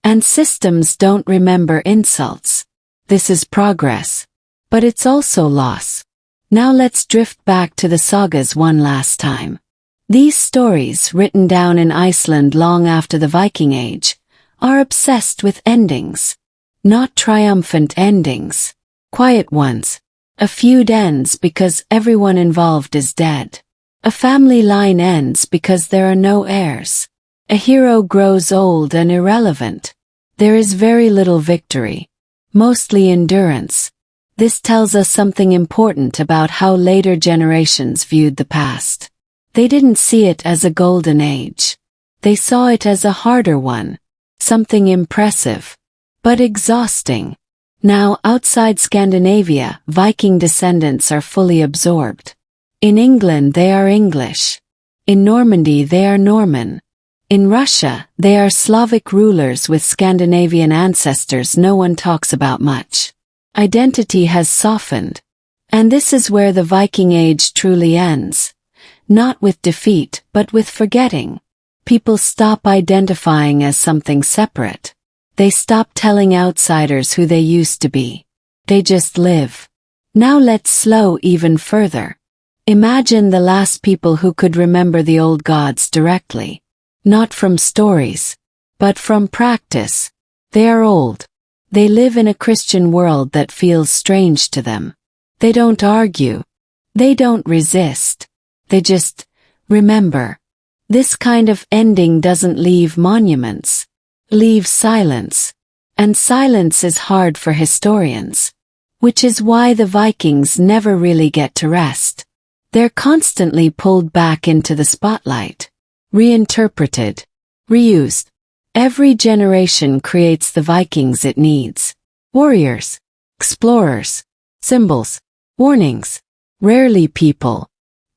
Speaker 1: And systems don't remember insults. This is progress. But it's also loss. Now let's drift back to the sagas one last time. These stories, written down in Iceland long after the Viking Age, are obsessed with endings. Not triumphant endings. Quiet ones. A feud ends because everyone involved is dead. A family line ends because there are no heirs. A hero grows old and irrelevant. There is very little victory. Mostly endurance. This tells us something important about how later generations viewed the past. They didn't see it as a golden age. They saw it as a harder one. Something impressive. but exhausting. Now, outside Scandinavia, Viking descendants are fully absorbed. In England they are English. In Normandy they are Norman. In Russia, they are Slavic rulers with Scandinavian ancestors no one talks about much. Identity has softened. And this is where the Viking Age truly ends. Not with defeat, but with forgetting. People stop identifying as something separate. They stop telling outsiders who they used to be. They just live. Now let's slow even further. Imagine the last people who could remember the old gods directly. Not from stories, but from practice. They are old. They live in a Christian world that feels strange to them. They don't argue. They don't resist. They just remember. This kind of ending doesn't leave monuments. Leaves silence. And silence is hard for historians. Which is why the Vikings never really get to rest. They're constantly pulled back into the spotlight. Reinterpreted. Reused. Every generation creates the Vikings it needs. Warriors. Explorers. Symbols. Warnings. Rarely people.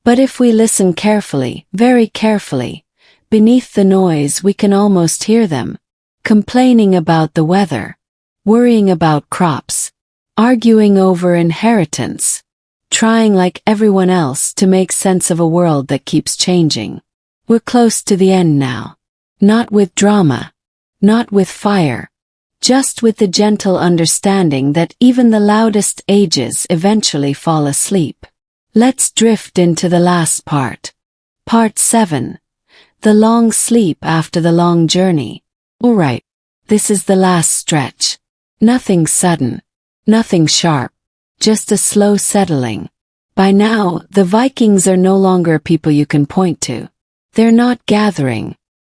Speaker 1: But if we listen carefully, very carefully, beneath the noise we can almost hear them. Complaining about the weather. Worrying about crops. Arguing over inheritance. Trying like everyone else to make sense of a world that keeps changing. We're close to the end now. Not with drama. Not with fire. Just with the gentle understanding that even the loudest ages eventually fall asleep. Let's drift into the last part. Part 7. The long sleep after the long journey. Alright. This is the last stretch. Nothing sudden. Nothing sharp. Just a slow settling. By now, the Vikings are no longer people you can point to. They're not gathering.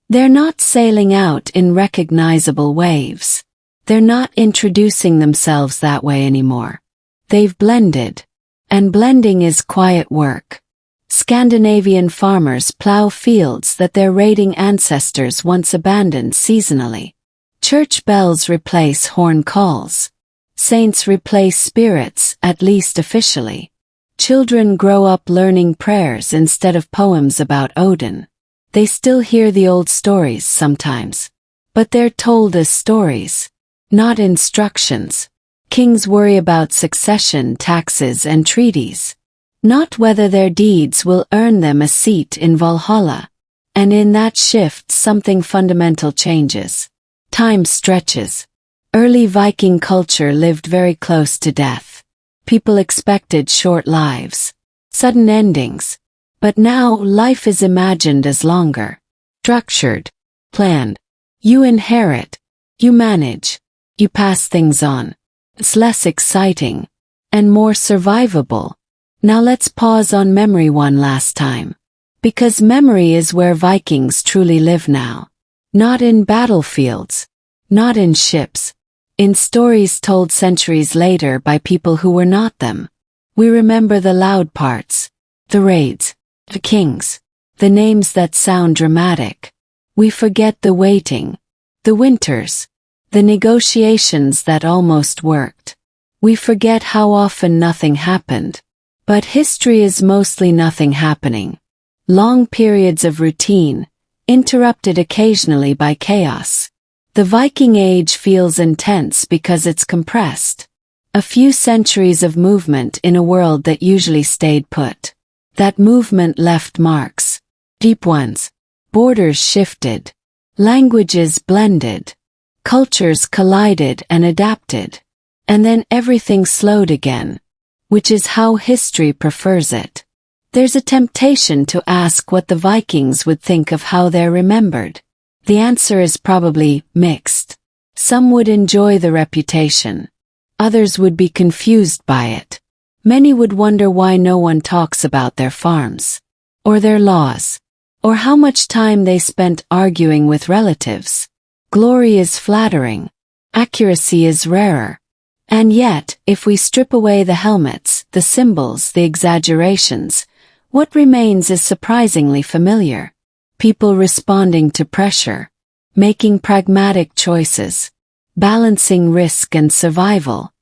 Speaker 1: They're not sailing out in recognizable waves. They're not introducing themselves that way anymore. They've blended. And blending is quiet work. Scandinavian farmers plow fields that their raiding ancestors once abandoned seasonally. Church bells replace horn calls. Saints replace spirits, at least officially. Children grow up learning prayers instead of poems about Odin. They still hear the old stories sometimes. But they're told as stories, not instructions. Kings worry about succession, taxes, and treaties. Not whether their deeds will earn them a seat in Valhalla. And in that shift something fundamental changes. Time stretches. Early Viking culture lived very close to death. People expected short lives. Sudden endings. But now life is imagined as longer. Structured. Planned. You inherit. You manage. You pass things on. It's less exciting. And more survivable. Now let's pause on memory one last time. Because memory is where Vikings truly live now. Not in battlefields. Not in ships. In stories told centuries later by people who were not them. We remember the loud parts. The raids. The kings. The names that sound dramatic. We forget the waiting. The winters. The negotiations that almost worked. We forget how often nothing happened. But history is mostly nothing happening. Long periods of routine, interrupted occasionally by chaos. The Viking Age feels intense because it's compressed. A few centuries of movement in a world that usually stayed put. That movement left marks. Deep ones. Borders shifted. Languages blended. Cultures collided and adapted. And then everything slowed again. Which is how history prefers it. There's a temptation to ask what the Vikings would think of how they're remembered. The answer is probably mixed. Some would enjoy the reputation. Others would be confused by it. Many would wonder why no one talks about their farms. Or their laws. Or how much time they spent arguing with relatives. Glory is flattering. Accuracy is rarer. And yet, if we strip away the helmets, the symbols, the exaggerations, what remains is surprisingly familiar. People responding to pressure. Making pragmatic choices. balancing risk and survival,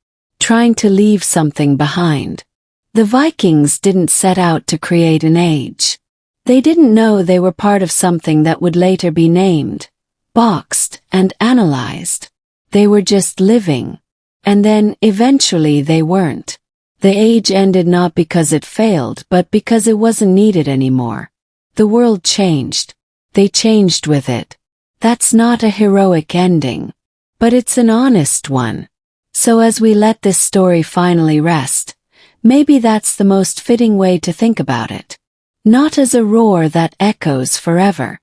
Speaker 1: trying to leave something behind. The Vikings didn't set out to create an age. They didn't know they were part of something that would later be named, boxed, and analyzed. They were just living. And then, eventually, they weren't. The age ended not because it failed, but because it wasn't needed anymore. The world changed. They changed with it. That's not a heroic ending. But it's an honest one. So as we let this story finally rest, maybe that's the most fitting way to think about it. Not as a roar that echoes forever,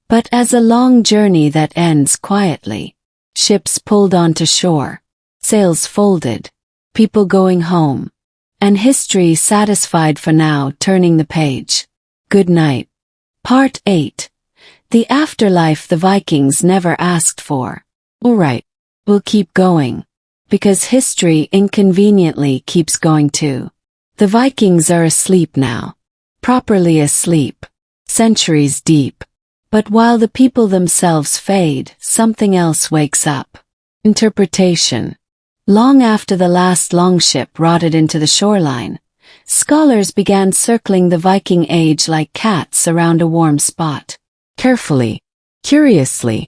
Speaker 1: but as a long journey that ends quietly. Ships pulled onto shore, sails folded, people going home, and history satisfied for now, turning the page. Good night. Part 8. The afterlife the Vikings never asked for. Alright, we'll keep going. Because history inconveniently keeps going too. The Vikings are asleep now. Properly asleep. Centuries deep. But while the people themselves fade, something else wakes up. Interpretation. Long after the last longship rotted into the shoreline, scholars began circling the Viking age like cats around a warm spot. Carefully, curiously,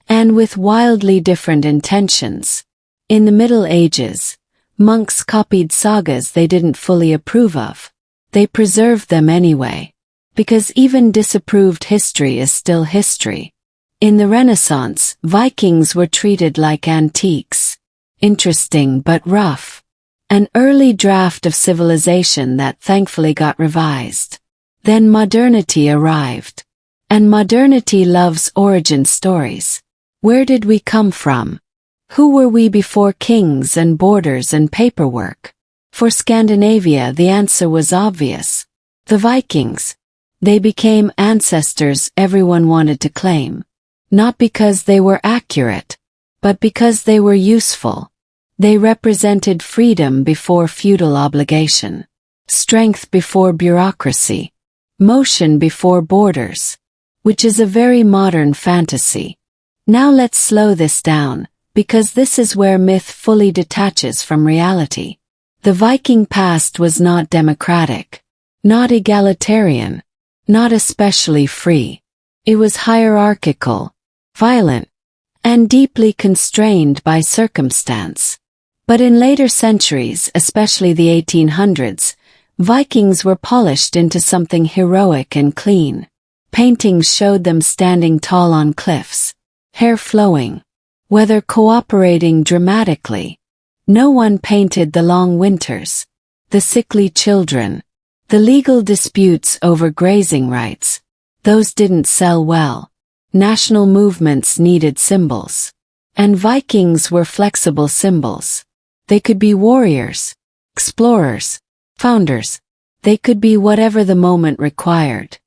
Speaker 1: and with wildly different intentions. In the Middle Ages, monks copied sagas they didn't fully approve of. They preserved them anyway, because even disapproved history is still history. In the Renaissance, Vikings were treated like antiques. Interesting but rough. An early draft of civilization that thankfully got revised. Then modernity arrived. And modernity loves origin stories. Where did we come from? Who were we before kings and borders and paperwork? For Scandinavia, the answer was obvious. The Vikings. They became ancestors everyone wanted to claim. Not because they were accurate, but because they were useful. They represented freedom before feudal obligation, strength before bureaucracy, motion before borders, which is a very modern fantasy. Now let's slow this down, because this is where myth fully detaches from reality. The Viking past was not democratic, not egalitarian, not especially free. It was hierarchical, violent, and deeply constrained by circumstance. But in later centuries, especially the 1800s, Vikings were polished into something heroic and clean. Paintings showed them standing tall on cliffs, hair flowing, weather cooperating dramatically. No one painted the long winters, the sickly children, the legal disputes over grazing rights. Those didn't sell well. National movements needed symbols. And Vikings were flexible symbols. They could be warriors, explorers, founders. They could be whatever the moment required.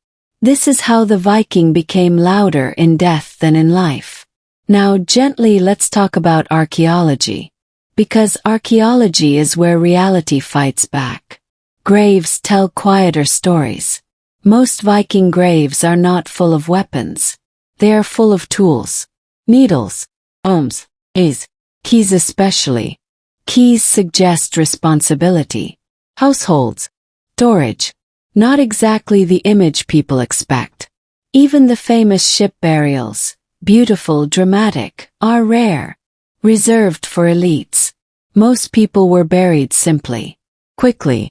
Speaker 1: This is how the Viking became louder in death than in life. Now gently let's talk about archaeology. Because archaeology is where reality fights back. Graves tell quieter stories. Most Viking graves are not full of weapons. They are full of tools. Needles, ohms, keys especially. Keys suggest responsibility. Households, storage. Not exactly the image people expect. Even the famous ship burials, beautiful, dramatic, are rare. Reserved for elites. Most people were buried simply, quickly,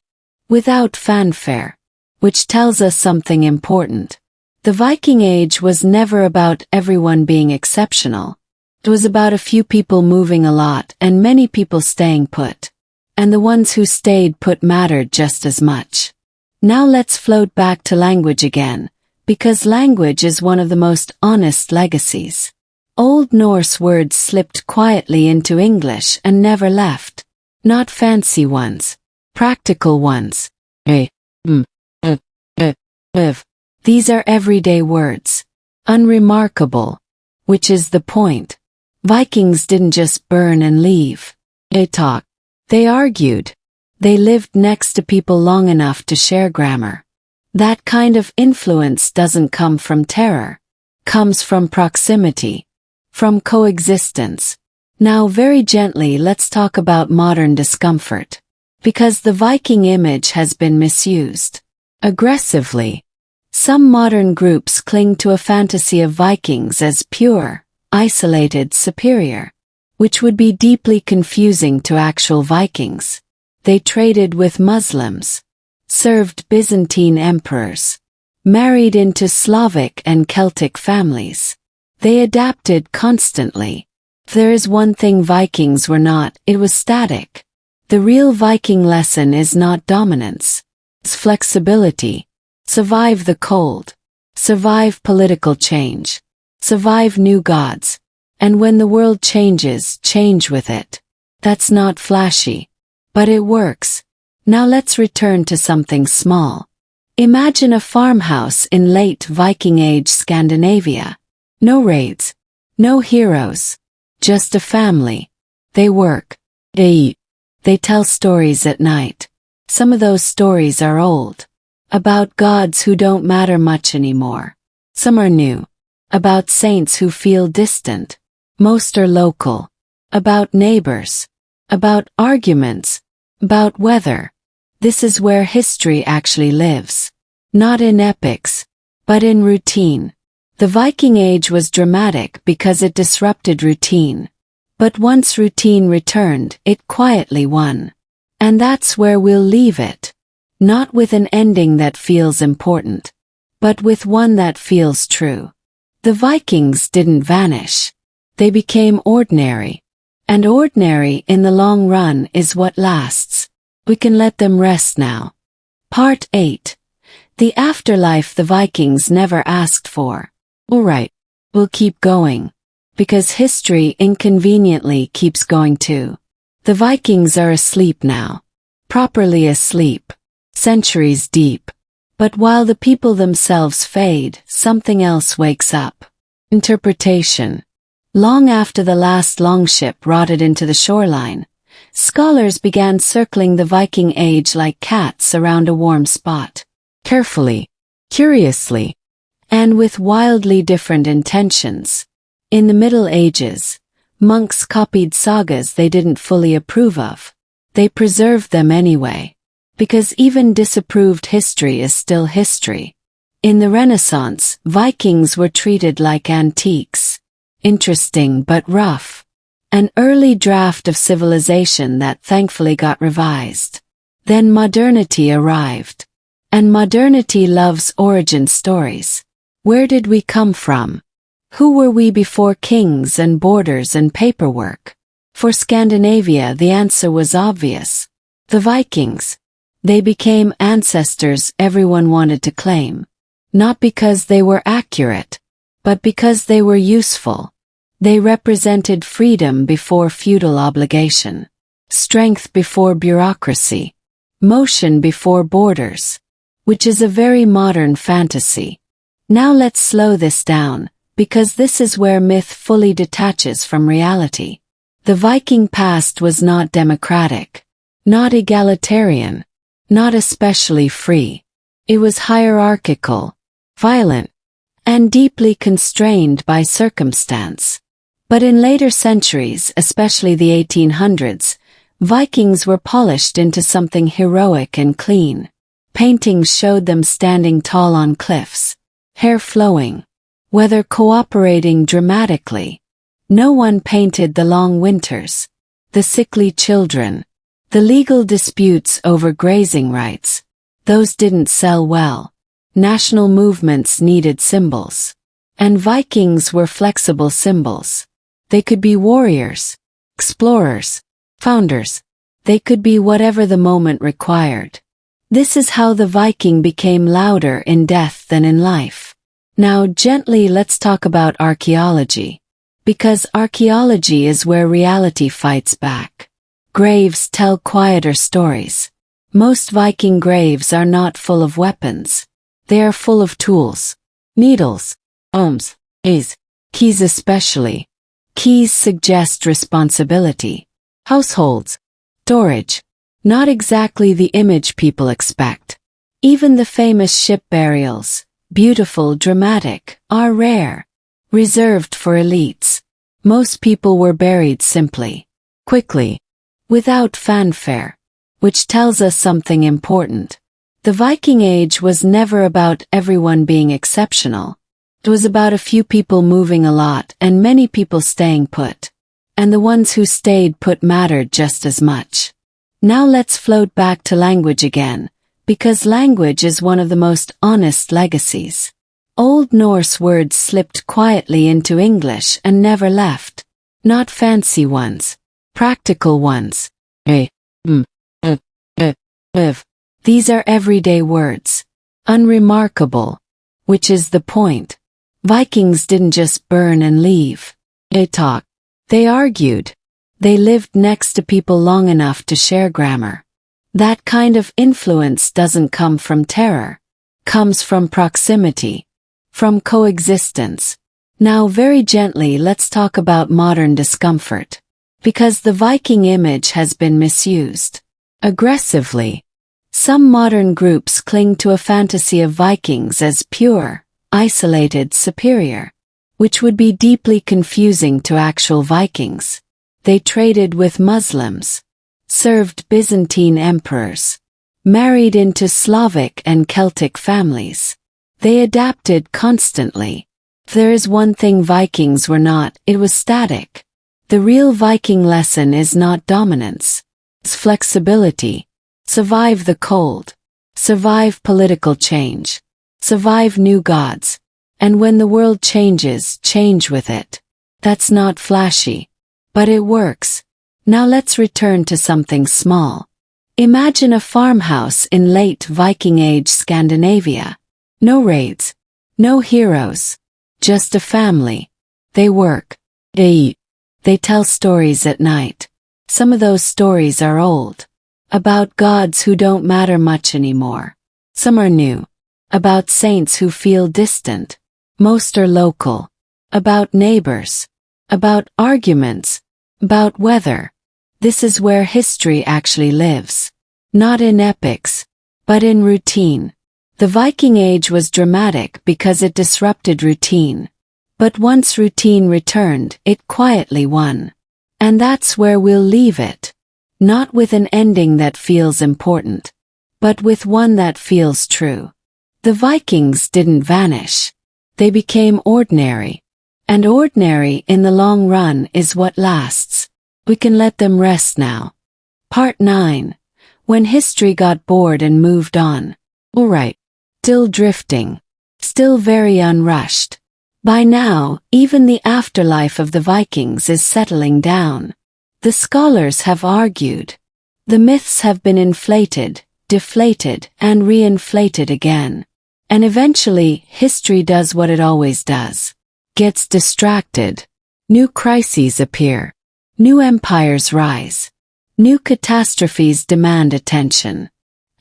Speaker 1: without fanfare. Which tells us something important. The Viking Age was never about everyone being exceptional. It was about a few people moving a lot and many people staying put. And the ones who stayed put mattered just as much. Now let's float back to language again, because language is one of the most honest legacies. Old Norse words slipped quietly into English and never left. Not fancy ones. Practical ones. These are everyday words. Unremarkable. Which is the point. Vikings didn't just burn and leave. They talked. They argued. They lived next to people long enough to share grammar. That kind of influence doesn't come from terror. Comes from proximity. From coexistence. Now very gently let's talk about modern discomfort. Because the Viking image has been misused aggressively. Some modern groups cling to a fantasy of Vikings as pure, isolated, superior, which would be deeply confusing to actual Vikings. They traded with Muslims, served Byzantine emperors, married into Slavic and Celtic families. They adapted constantly. If there is one thing Vikings were not, it was static. The real Viking lesson is not dominance. It's flexibility. Survive the cold. Survive political change. Survive new gods. And when the world changes, change with it. That's not flashy. But it works. Now let's return to something small. Imagine a farmhouse in late Viking Age Scandinavia. No raids. No heroes. Just a family. They work. They eat. They tell stories at night. Some of those stories are old. About gods who don't matter much anymore. Some are new. About saints who feel distant. Most are local. About neighbors. About arguments. About weather. This is where history actually lives. Not in epics, but in routine. The Viking Age was dramatic because it disrupted routine. But once routine returned, it quietly won. And that's where we'll leave it. Not with an ending that feels important, but with one that feels true. The Vikings didn't vanish. They became ordinary. And ordinary in the long run is what lasts. We can let them rest now. Part 8. The afterlife the Vikings never asked for. Alright, we'll keep going. Because history inconveniently keeps going too. The Vikings are asleep now. Properly asleep. Centuries deep. But while the people themselves fade, something else wakes up. Interpretation. Long after the last longship rotted into the shoreline, scholars began circling the Viking Age like cats around a warm spot. Carefully, curiously, and with wildly different intentions. In the Middle Ages, monks copied sagas they didn't fully approve of. They preserved them anyway. Because even disapproved history is still history. In the Renaissance, Vikings were treated like antiques. Interesting but rough. An early draft of civilization that thankfully got revised. Then modernity arrived. And modernity loves origin stories. Where did we come from? Who were we before kings and borders and paperwork? For Scandinavia, the answer was obvious. The Vikings. They became ancestors everyone wanted to claim. Not because they were accurate, but because they were useful. They represented freedom before feudal obligation, strength before bureaucracy, motion before borders, which is a very modern fantasy. Now let's slow this down, because this is where myth fully detaches from reality. The Viking past was not democratic, not egalitarian, not especially free. It was hierarchical, violent, and deeply constrained by circumstance. But in later centuries, especially the 1800s, Vikings were polished into something heroic and clean. Paintings showed them standing tall on cliffs, hair flowing, weather cooperating dramatically. No one painted the long winters, the sickly children, the legal disputes over grazing rights. Those didn't sell well. National movements needed symbols. And Vikings were flexible symbols. They could be warriors, explorers, founders. They could be whatever the moment required. This is how the Viking became louder in death than in life. Now gently let's talk about archaeology. Because archaeology is where reality fights back. Graves tell quieter stories. Most Viking graves are not full of weapons. They are full of tools. Needles, arms, keys especially. Keys suggest responsibility. Households, storage. Not exactly the image people expect. Even the famous ship burials, beautiful, dramatic, are rare. Reserved for elites. Most people were buried simply, quickly, without fanfare, which tells us something important. The Viking Age was never about everyone being exceptional. It was about a few people moving a lot and many people staying put. And the ones who stayed put mattered just as much. Now let's float back to language again, because language is one of the most honest legacies. Old Norse words slipped quietly into English and never left. Not fancy ones. Practical ones. These are everyday words. Unremarkable. Which is the point. Vikings didn't just burn and leave. They talked. They argued. They lived next to people long enough to share grammar. That kind of influence doesn't come from terror. Comes from proximity. From coexistence. Now very gently let's talk about modern discomfort. Because the Viking image has been misused. Aggressively. Some modern groups cling to a fantasy of Vikings as pure, isolated, superior. Which would be deeply confusing to actual Vikings. They traded with Muslims. Served Byzantine emperors. Married into Slavic and Celtic families. They adapted constantly. If there is one thing Vikings were not, it was static. The real Viking lesson is not dominance. It's flexibility. Survive the cold. Survive political change. Survive new gods. And when the world changes, change with it. That's not flashy. But it works. Now let's return to something small. Imagine a farmhouse in late Viking Age Scandinavia. No raids. No heroes. Just a family. They work. They eat. They tell stories at night. Some of those stories are old. About gods who don't matter much anymore. Some are new. About saints who feel distant. Most are local. About neighbors. About arguments. About weather. This is where history actually lives. Not in epics, but in routine. The Viking Age was dramatic because it disrupted routine. But once routine returned, it quietly won. And that's where we'll leave it. Not with an ending that feels important, but with one that feels true. The Vikings didn't vanish. They became ordinary. And ordinary in the long run is what lasts. We can let them rest now. Part 9. When history got bored and moved on. Alright. Still drifting. Still very unrushed. By now, even the afterlife of the Vikings is settling down. The scholars have argued. The myths have been inflated, deflated, and reinflated again. And eventually, history does what it always does. Gets distracted. New crises appear. New empires rise. New catastrophes demand attention.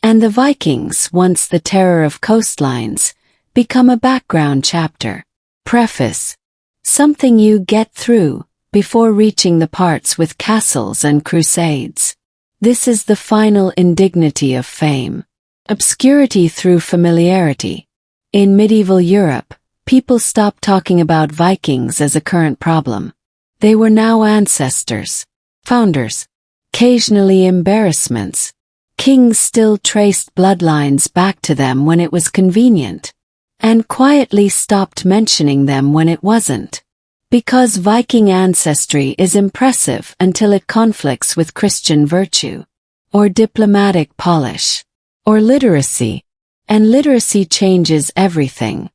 Speaker 1: And the Vikings, once the terror of coastlines, become a background chapter. Preface. Something you get through, before reaching the parts with castles and crusades. This is the final indignity of fame. Obscurity through familiarity. In medieval Europe, people stopped talking about Vikings as a current problem. They were now ancestors. Founders. Occasionally embarrassments. Kings still traced bloodlines back to them when it was convenient. And quietly stopped mentioning them when it wasn't. Because Viking ancestry is impressive until it conflicts with Christian virtue. Or diplomatic polish. Or literacy. And literacy changes everything.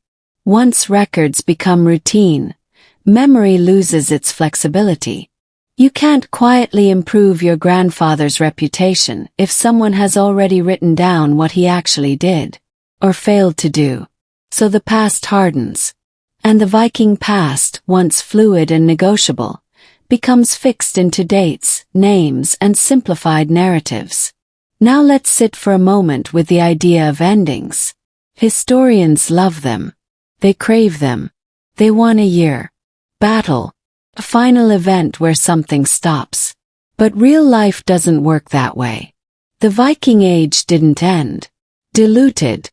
Speaker 1: Once records become routine, memory loses its flexibility. You can't quietly improve your grandfather's reputation if someone has already written down what he actually did. Or failed to do. So the past hardens. And the Viking past, once fluid and negotiable, becomes fixed into dates, names, and simplified narratives. Now let's sit for a moment with the idea of endings. Historians love them. They crave them. They want a year. Battle. A final event where something stops. But real life doesn't work that way. The Viking Age didn't end. Diluted.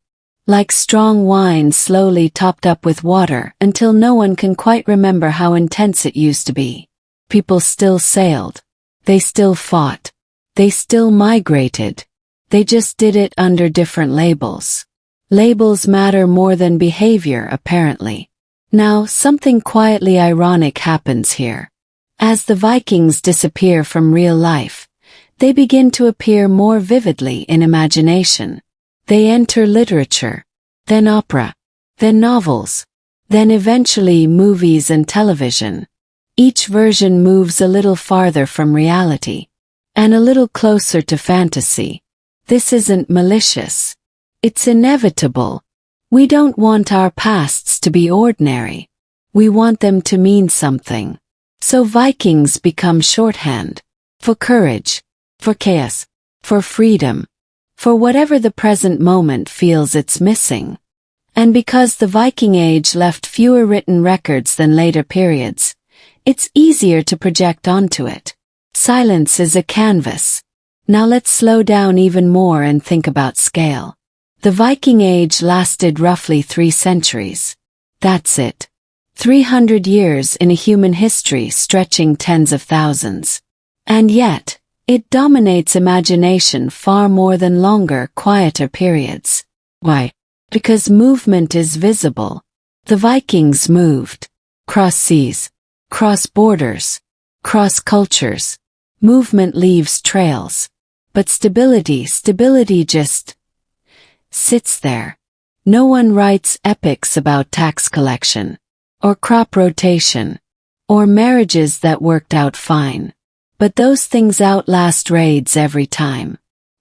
Speaker 1: Like strong wine slowly topped up with water until no one can quite remember how intense it used to be. People still sailed. They still fought. They still migrated. They just did it under different labels. Labels matter more than behavior, apparently. Now, something quietly ironic happens here. As the Vikings disappear from real life, they begin to appear more vividly in imagination. They enter literature, then opera, then novels, then eventually movies and television. Each version moves a little farther from reality, and a little closer to fantasy. This isn't malicious. It's inevitable. We don't want our pasts to be ordinary. We want them to mean something. So Vikings become shorthand. For courage. For chaos. For freedom. For whatever the present moment feels it's missing. And because the Viking Age left fewer written records than later periods, it's easier to project onto it. Silence is a canvas. Now let's slow down even more and think about scale. The Viking Age lasted roughly 3 centuries. That's it. 300 years in a human history stretching tens of thousands. And yet, it dominates imagination far more than longer, quieter periods. Why? Because movement is visible. The Vikings moved. Cross seas. Cross borders. Cross cultures. Movement leaves trails. But stability just sits there. No one writes epics about tax collection, or crop rotation, or marriages that worked out fine. But those things outlast raids every time.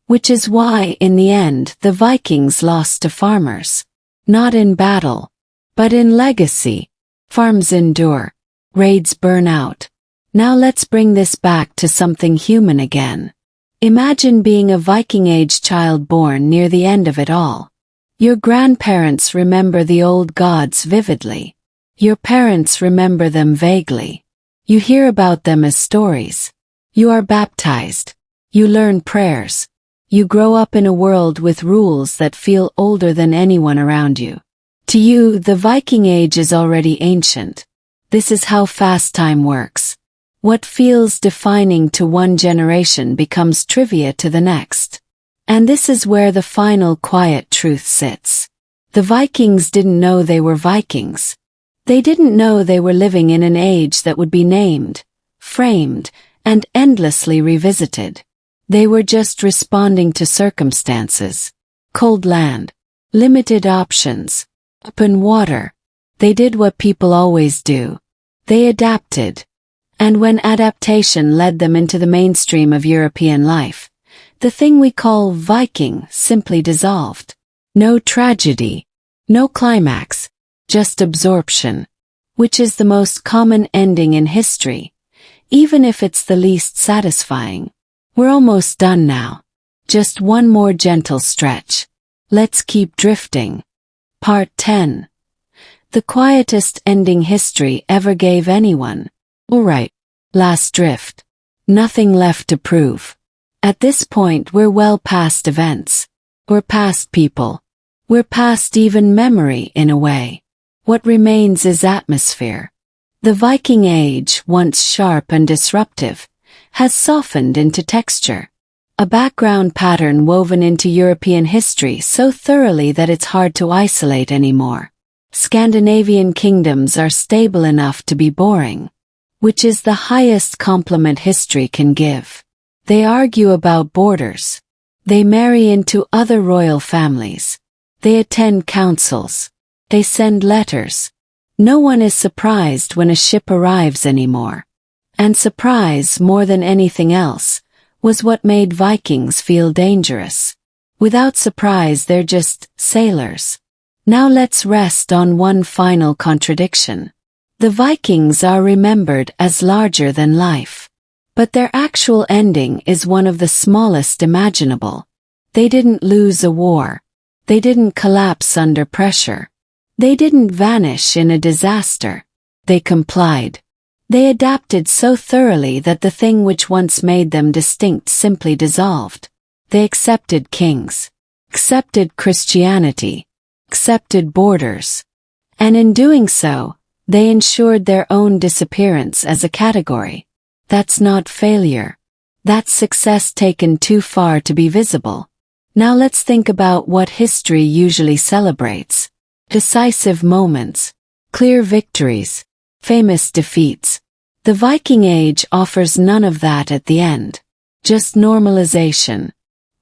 Speaker 1: Which is why, in the end, the Vikings lost to farmers. Not in battle, but in legacy. Farms endure. Raids burn out. Now let's bring this back to something human again. Imagine being a Viking Age child born near the end of it all. Your grandparents remember the old gods vividly. Your parents remember them vaguely. You hear about them as stories. You are baptized. You learn prayers. You grow up in a world with rules that feel older than anyone around you. To you, the Viking Age is already ancient. This is how fast time works. What feels defining to one generation becomes trivia to the next. And this is where the final quiet truth sits. The Vikings didn't know they were Vikings. They didn't know they were living in an age that would be named, framed, and endlessly revisited. They were just responding to circumstances. Cold land. Limited options. Open water. They did what people always do. They adapted. And when adaptation led them into the mainstream of European life, the thing we call Viking simply dissolved. No tragedy. No climax. Just absorption. Which is the most common ending in history, even if it's the least satisfying. We're almost done now. Just one more gentle stretch. Let's keep drifting. Part 10. The quietest ending history ever gave anyone. Alright, last drift. Nothing left to prove. At this point we're well past events. We're past people. We're past even memory in a way. What remains is atmosphere. The Viking Age, once sharp and disruptive, has softened into texture. A background pattern woven into European history so thoroughly that it's hard to isolate anymore. Scandinavian kingdoms are stable enough to be boring. Which is the highest compliment history can give. They argue about borders. They marry into other royal families. They attend councils. They send letters. No one is surprised when a ship arrives anymore. And surprise, more than anything else, was what made Vikings feel dangerous. Without surprise, they're just sailors. Now let's rest on one final contradiction. The Vikings are remembered as larger than life. But their actual ending is one of the smallest imaginable. They didn't lose a war. They didn't collapse under pressure. They didn't vanish in a disaster. They complied. They adapted so thoroughly that the thing which once made them distinct simply dissolved. They accepted kings. Accepted Christianity. accepted borders. And in doing so, they ensured their own disappearance as a category. That's not failure. That's success taken too far to be visible. Now let's think about what history usually celebrates. Decisive moments, clear victories, famous defeats. The Viking Age offers none of that at the end. Just normalization,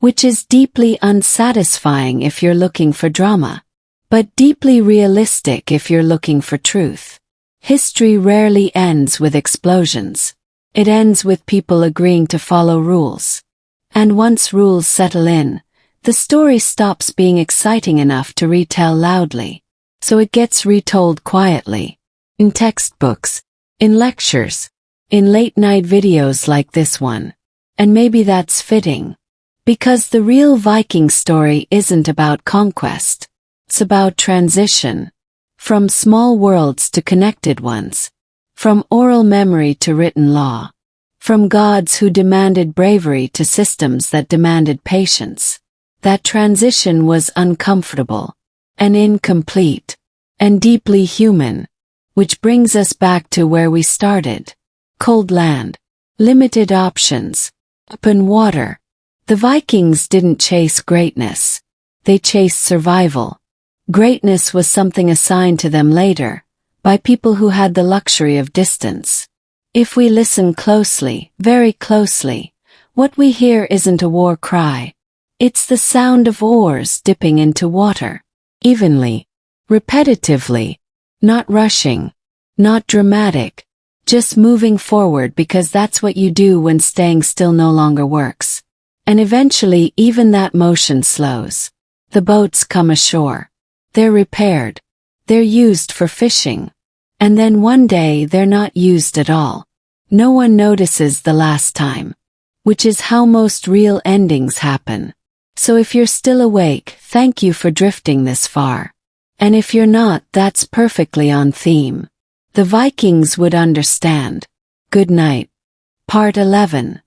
Speaker 1: which is deeply unsatisfying if you're looking for drama, but deeply realistic if you're looking for truth. History rarely ends with explosions. It ends with people agreeing to follow rules. And once rules settle in, the story stops being exciting enough to retell loudly. So it gets retold quietly. In textbooks, in lectures, in late-night videos like this one. And maybe that's fitting. Because the real Viking story isn't about conquest. It's about transition. From small worlds to connected ones. From oral memory to written law. From gods who demanded bravery to systems that demanded patience. That transition was uncomfortable. And incomplete. And deeply human. Which brings us back to where we started. Cold land. Limited options. Open water. The Vikings didn't chase greatness. They chased survival. Greatness was something assigned to them later, by people who had the luxury of distance. If we listen closely, very closely, what we hear isn't a war cry. It's the sound of oars dipping into water. Evenly. Repetitively. Not rushing. Not dramatic. Just moving forward because that's what you do when staying still no longer works. And eventually even that motion slows. The boats come ashore. They're repaired. They're used for fishing. And then one day they're not used at all. No one notices the last time. Which is how most real endings happen. So if you're still awake, thank you for drifting this far. And if you're not, that's perfectly on theme. The Vikings would understand. Good night. Part 11.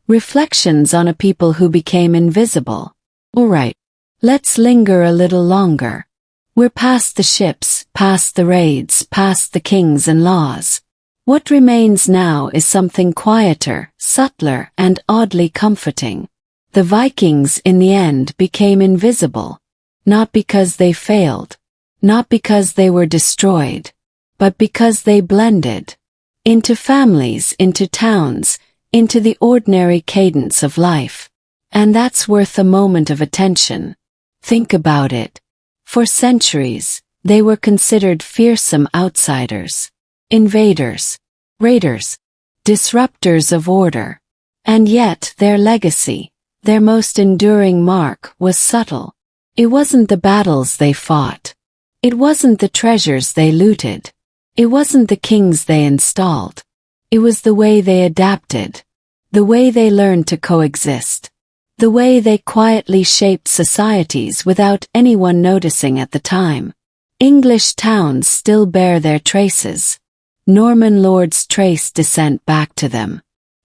Speaker 1: Reflections on a people who became invisible. Alright. Let's linger a little longer. We're past the ships, past the raids, past the kings and laws. What remains now is something quieter, subtler, and oddly comforting. The Vikings in the end became invisible. Not because they failed. Not because they were destroyed. But because they blended. Into families, into towns, into the ordinary cadence of life. And that's worth a moment of attention. Think about it. For centuries, they were considered fearsome outsiders. Invaders. Raiders. Disruptors of order. And yet their legacy, their most enduring mark, was subtle. It wasn't the battles they fought. It wasn't the treasures they looted. It wasn't the kings they installed. It was the way they adapted. The way they learned to coexist. The way they quietly shaped societies without anyone noticing at the time. English towns still bear their traces. Norman lords trace descent back to them.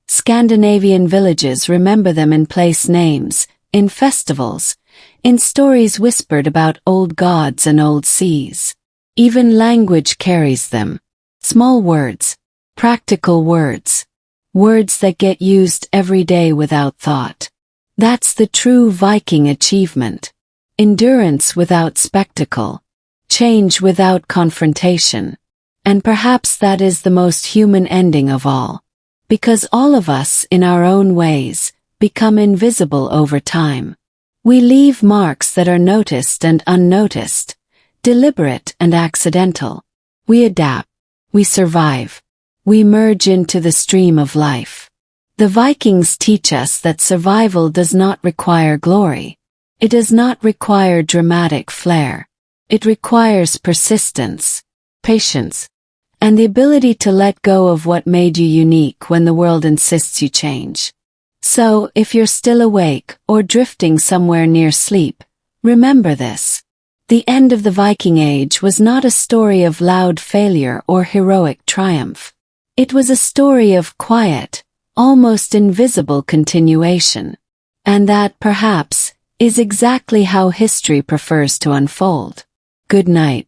Speaker 1: Scandinavian villages remember them in place names, in festivals, in stories whispered about old gods and old seas. Even language carries them. Small words. Practical words. Words that get used every day without thought. That's the true Viking achievement. Endurance without spectacle. Change without confrontation. And perhaps that is the most human ending of all. Because all of us, in our own ways, become invisible over time. We leave marks that are noticed and unnoticed, deliberate and accidental. We adapt. We survive. We merge into the stream of life. The Vikings teach us that survival does not require glory. It does not require dramatic flair. It requires persistence, patience, and the ability to let go of what made you unique when the world insists you change. So, if you're still awake or drifting somewhere near sleep, remember this. The end of the Viking Age was not a story of loud failure or heroic triumph. It was a story of quiet, almost invisible continuation. And that, perhaps, is exactly how history prefers to unfold. Good night.